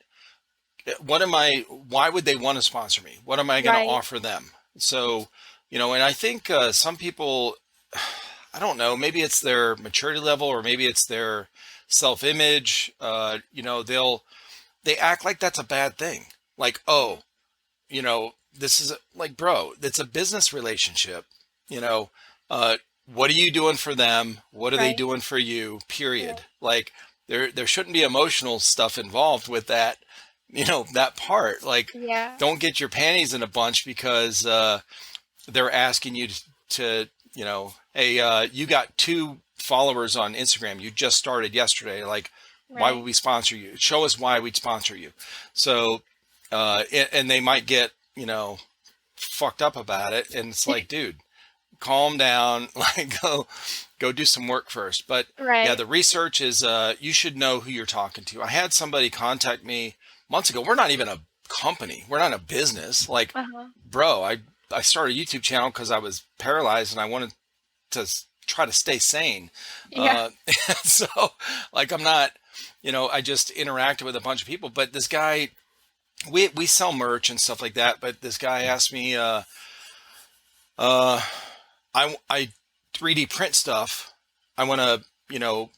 am I, why would they want to sponsor me? What am I going to Right. offer them? So, and I think some people, I don't know, maybe it's their maturity level or maybe it's their self-image. They act like that's a bad thing. Like, oh, this is like, bro, it's a business relationship. You know, uh, what are you doing for them? What are they Right. doing for you? Yeah. Period. Like, there shouldn't be emotional stuff involved with that. That part. Like, Yeah. don't get your panties in a bunch because they're asking you to hey, you got 2 followers on Instagram. You just started yesterday. Like, why would Right. we sponsor you? Show us why we'd sponsor you. So, and they might get, fucked up about it. And it's like, dude, calm down. Like, go do some work first. But yeah, Right. the research is, you should know who you're talking to. I had somebody contact me months ago. We're not even a company. We're not a business. Like, Uh-huh. bro, I started a YouTube channel because I was paralyzed and I wanted to try to stay sane. Yeah. So, like, I'm not, I just interacted with a bunch of people. But this guy, we sell merch and stuff like that. But this guy asked me, uh, I 3D print stuff. I want to,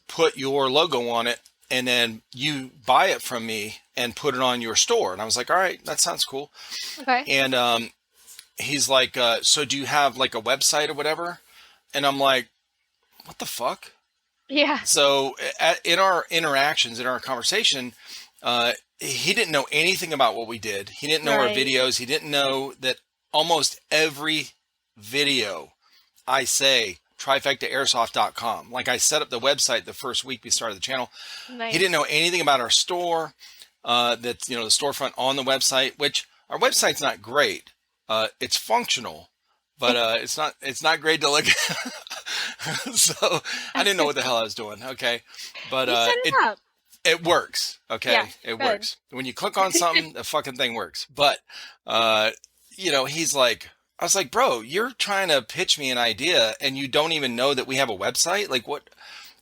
put your logo on it, and then you buy it from me and put it on your store. And I was like, all right, that sounds cool. Okay. And he's like, so do you have like a website or whatever? And I'm like, what the fuck? Yeah. So in our interactions, in our conversation, he didn't know anything about what we did. He didn't know our Right. videos. He didn't know that almost every video I say, TriFectaAirsoft.com. Like, I set up the website the first week we started the channel. He didn't Nice. know anything about our store, that's, the storefront on the website, which our website's not great. It's functional, but it's not great to look at. So I didn't know what the hell I was doing. Okay. But You set it up. it works. Yeah. Okay. It Good. works. When you click on something, the fucking thing works. But, he's like, I was like, bro, you're trying to pitch me an idea and you don't even know that we have a website. Like, what?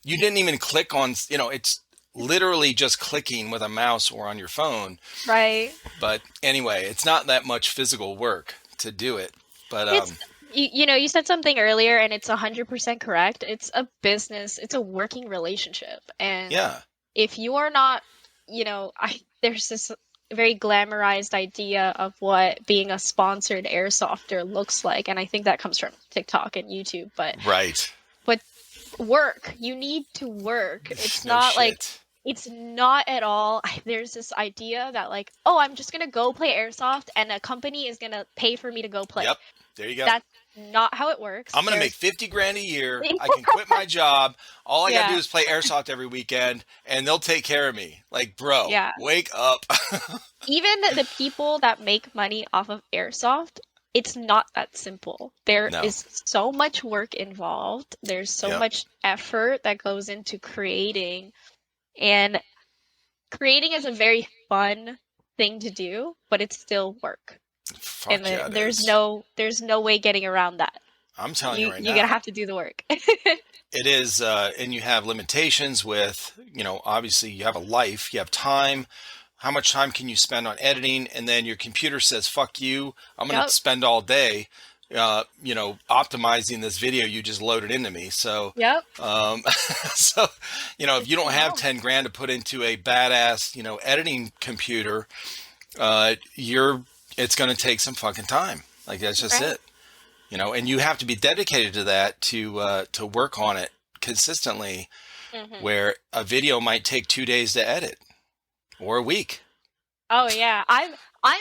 You didn't even click on, it's literally just clicking with a mouse or on your phone. Right. But anyway, it's not that much physical work to do it. But It's you said something earlier, and it's 100% correct. It's a business. It's a working relationship. And yeah, if you are not, there's this very glamorized idea of what being a sponsored airsofter looks like, and I think that comes from TikTok and YouTube. But right. work, you need to work. It's No not like shit. it's not at all. There's this idea that like, oh, I'm just gonna go play airsoft, and a company is gonna pay for me to go play. Yep. There you go. That's not how it works. I'm going to make 50 grand a year. I can quit my job. All I got to Yeah. do is play Airsoft every weekend and they'll take care of me. Like, bro, Yeah. wake up. Even the people that make money off of Airsoft, it's not that simple. There No. is so much work involved. There's so Yep. much effort that goes into creating, and creating is a very fun thing to do, but it's still work. Fuck And yeah, it there's is. no way getting around that. I'm telling you right You're now. gonna have to do the work. It is, and you have limitations with, obviously you have a life, you have time. How much time can you spend on editing? And then your computer says, fuck you. I'm going to Yep. spend all day, optimizing this video you just loaded into me. So, Yep. so, if you don't have 10 grand to put into a badass, editing computer, it's going to take some fucking time. Like that's just Right. it. And you have to be dedicated to that to work on it consistently, Mhm. where a video might take 2 days to edit or a week. Oh yeah, I'm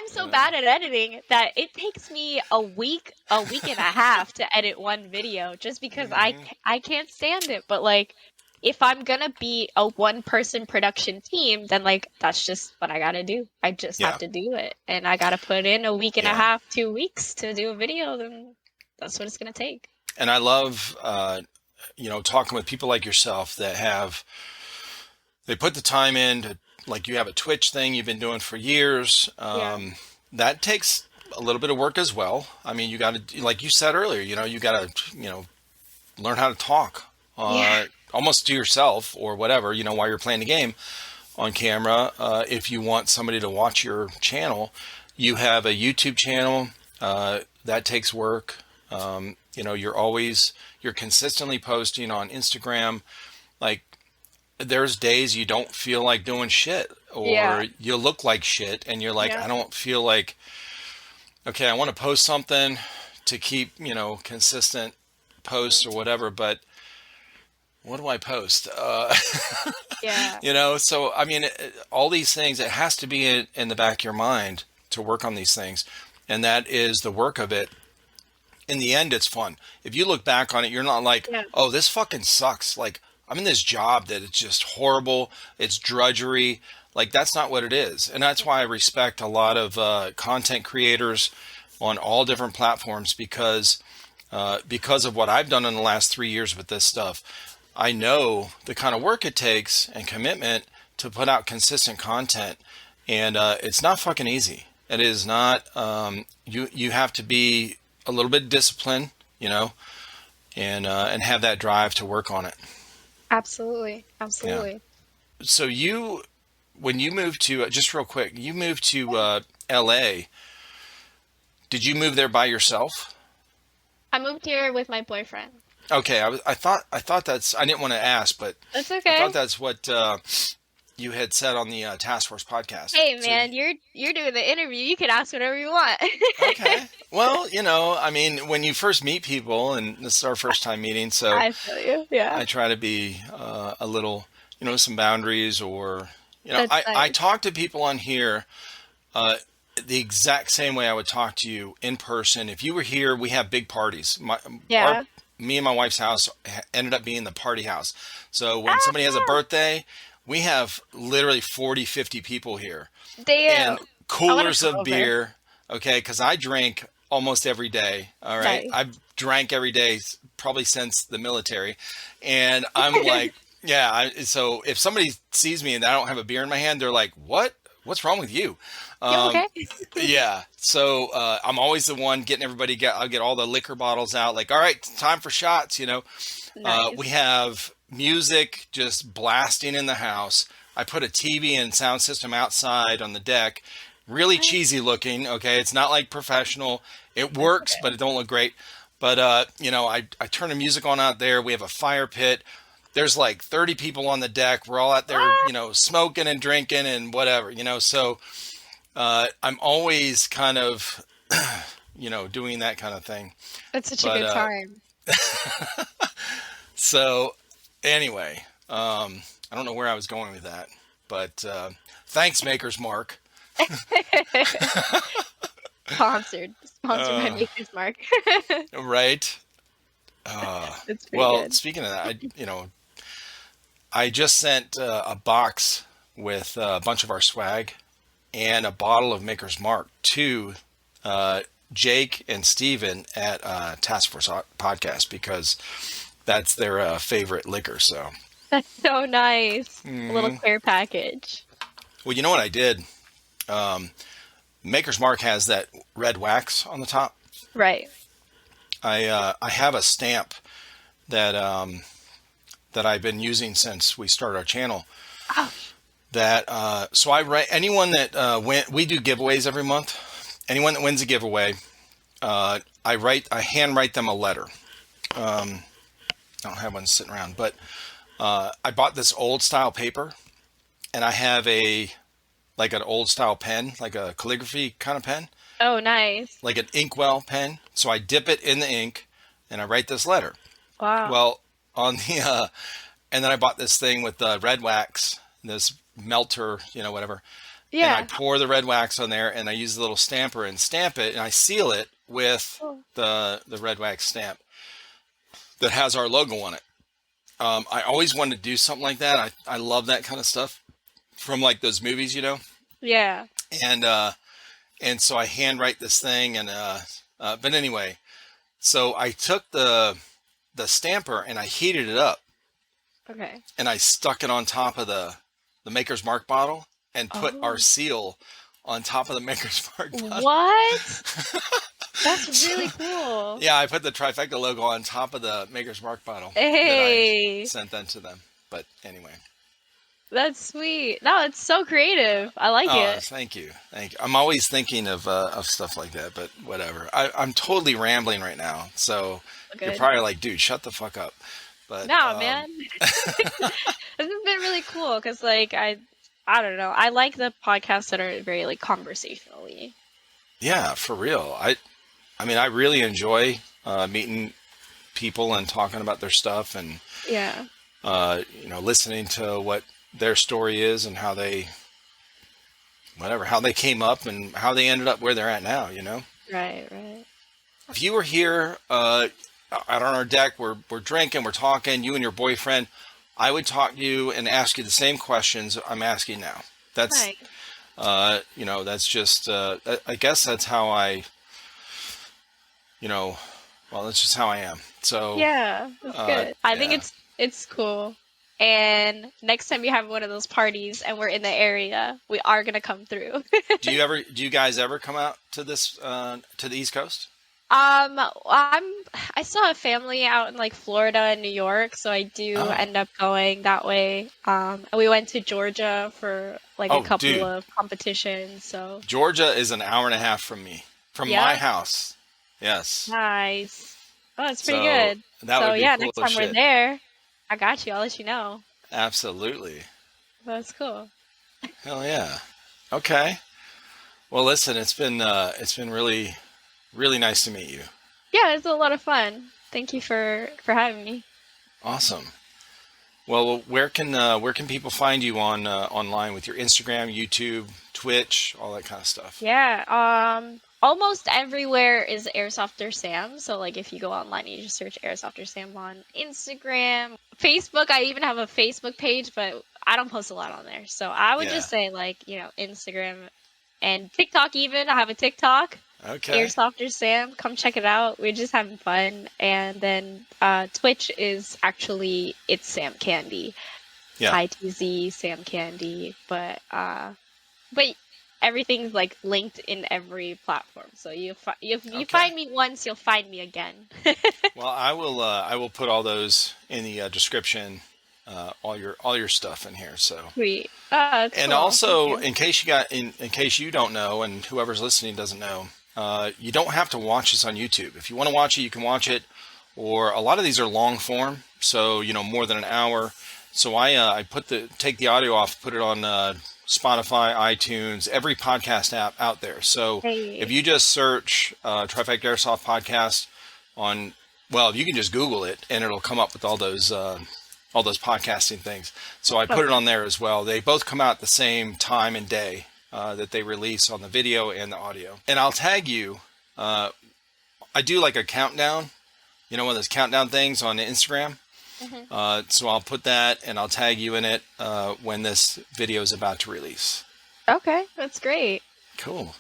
so bad at editing that it takes me a week and a half to edit one video just because I can't stand it. But like, if I'm gonna be a one person production team, then like that's just what I gotta do. I just have to do it, and I gotta put in a week and a half, 2 weeks to do a video. Then that's what it's gonna take. And I love, talking with people like yourself that they put the time in to, like you have a Twitch thing you've been doing for years. That takes a little bit of work as well. I mean, you got to, like you said earlier, you got to, learn how to talk almost to yourself or whatever, while you're playing the game on camera. If you want somebody to watch your channel, you have a YouTube channel that takes work. You're consistently posting on Instagram. Like, there's days you don't feel like doing shit or you look like shit and you're like, I don't feel like, okay, I want to post something to keep, consistent posts or whatever, but what do I post? So, I mean, all these things, it has to be in the back of your mind to work on these things. And that is the work of it. In the end, it's fun. If you look back on it, you're not like, oh, this fucking sucks. Like, I'm in this job that it's just horrible. It's drudgery. Like, that's not what it is. And that's why I respect a lot of content creators on all different platforms because of what I've done in the last 3 years with this stuff. I know the kind of work it takes and commitment to put out consistent content. And it's not fucking easy. It is not. You have to be a little bit disciplined, and have that drive to work on it. Absolutely. So when you moved to, just real quick, you moved to LA, did you move there by yourself? I moved here with my boyfriend. Okay. I thought I didn't want to ask, but That's okay. I thought that's what you had said on the Task Force podcast. Hey man, you're doing the interview. You can ask whatever you want. Okay. Well, I mean, when you first meet people, and this is our first time meeting, so I feel you. Yeah. I try to be a little, some boundaries, or That's I nice. talk to people on here the exact same way I would talk to you in person. If you were here, we have big parties. Me and my wife's house ended up being the party house. So when somebody has a birthday, we have literally 40, 50 people here. Damn. And coolers of beer. Okay, because I drink almost every day. All right. Nice. I've drank every day probably since the military. And I'm like, so if somebody sees me and I don't have a beer in my hand, they're like, what's wrong with you? Okay. Yeah. So I'm always the one getting everybody, I'll get all the liquor bottles out. Like, all right, time for shots, Nice. We have music just blasting in the house. I put a TV and sound system outside on the deck. Really cheesy looking. Okay. It's not like professional. It works, but it don't look great. But, I turn the music on out there. We have a fire pit. There's like 30 people on the deck. We're all out there, smoking and drinking and whatever, so I'm always kind of, doing that kind of thing. That's such a good time. So anyway, I don't know where I was going with that, but thanks, Maker's Mark. Sponsored by Uh, Maker's Mark. right. Uh, It's pretty well, good. speaking of that, I just sent a box with a bunch of our swag and a bottle of Maker's Mark to uh, Jake and Steven at Task Force Podcast because that's their favorite liquor. So, That's so nice. A little hmm care package. well, you know what I did? Um, Maker's Mark has that red wax on the top. Right. I have a stamp that that I've been using since we started our channel. Oh, That so I write anyone that we do giveaways every month. Anyone that wins a giveaway, I handwrite them a letter. I don't have one sitting around, but I bought this old style paper, and I have like an old style pen, like a calligraphy kind of pen, oh, nice. like an inkwell pen. So I dip it in the ink, and I write this letter. Wow. Well, on the and then I bought this thing with the red wax, this melter, whatever. And I Yeah. pour the red wax on there, and I use the little stamper and stamp it, and I seal it with Oh. the red wax stamp that has our logo on it. I always wanted to do something like that. I love that kind of stuff from like those movies. Yeah. And so I handwrite this thing, and but anyway, so I took the stamper and I heated it up, Okay. and I stuck it on top of the Maker's Mark bottle and put our Oh. seal on top of the Maker's Mark bottle. What? That's So, really cool. yeah, I put the TriFecta logo on top of the Maker's Mark bottle that I Hey, sent them to them. But anyway, that's sweet. No, it's so creative. I like oh, it. thank you, thank you. I'm always thinking of stuff like that, but whatever. I'm totally rambling right now, so you're Good. probably like, dude, shut the fuck up. But No, man. This has been really cool because, like, I don't know. I like the podcasts that are very like conversationally. yeah, for real. I mean, I really enjoy meeting people and talking about their stuff, and Yeah. listening to what their story is and how they came up and how they ended up where they're at now. Right. Right. If you were here out on our deck, we're drinking, we're talking, you and your boyfriend, I would talk to you and ask you the same questions I'm asking now. That's Nice. that's just I guess that's how that's just how I am. So Yeah, that's good. I think yeah. it's cool. And next time you have one of those parties and we're in the area, we are gonna come through. Do you guys ever come out to this to the East Coast? I still have family out in like Florida and New York, so I do Oh, end up going that way. And we went to Georgia for like a oh, couple dude, of competitions. So Georgia is an hour and a half from me, from my yeah, house. Yes. nice. Oh, it's pretty So good. that So would be yeah, cool next as time we're shit. there, I got you. I'll let you know. Absolutely. That's cool. Hell yeah. Okay. Well, listen, it's been really really nice to meet you. Yeah, it's a lot of fun. Thank you for having me. Awesome. Well, where can people find you on online with your Instagram, YouTube, Twitch, all that kind of stuff? Yeah, almost everywhere is Airsofter Sam. So like if you go online, you just search Airsofter Sam on Instagram, Facebook. I even have a Facebook page, but I don't post a lot on there. So I would Yeah. just say like, Instagram and TikTok even. I have a TikTok, Okay. Airsofter Sam. Come check it out. We're just having fun. And then Twitch is actually it's Sam Candy. Yeah. ITZ Sam Candy, but everything's like linked in every platform. So if you Okay. find me once, you'll find me again. Well, I will put all those in the description, all your stuff in here. So, Sweet. That's and cool. also Thank you. in case you don't know, and whoever's listening doesn't know, you don't have to watch this on YouTube. If you want to watch it, you can watch it. Or a lot of these are long form, so more than an hour. So I take the audio off, put it on Spotify, iTunes, every podcast app out there. So if Hey. you just search Trifecta Airsoft Podcast on, well, you can just Google it and it'll come up with all those podcasting things. So I put it Okay. on there as well. They both come out at the same time and day. that they release on the video and the audio. And I'll tag you. I do like a countdown, one of those countdown things on Instagram. So I'll put that and I'll tag you in it when this video is about to release. Okay, that's great. Cool.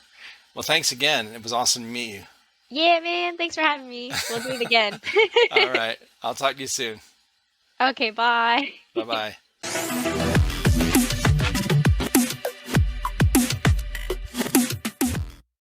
Well, thanks again. It was awesome to meet you. Yeah, man. Thanks for having me. We'll do it again. All right. I'll talk to you soon. Okay, bye. Bye-bye.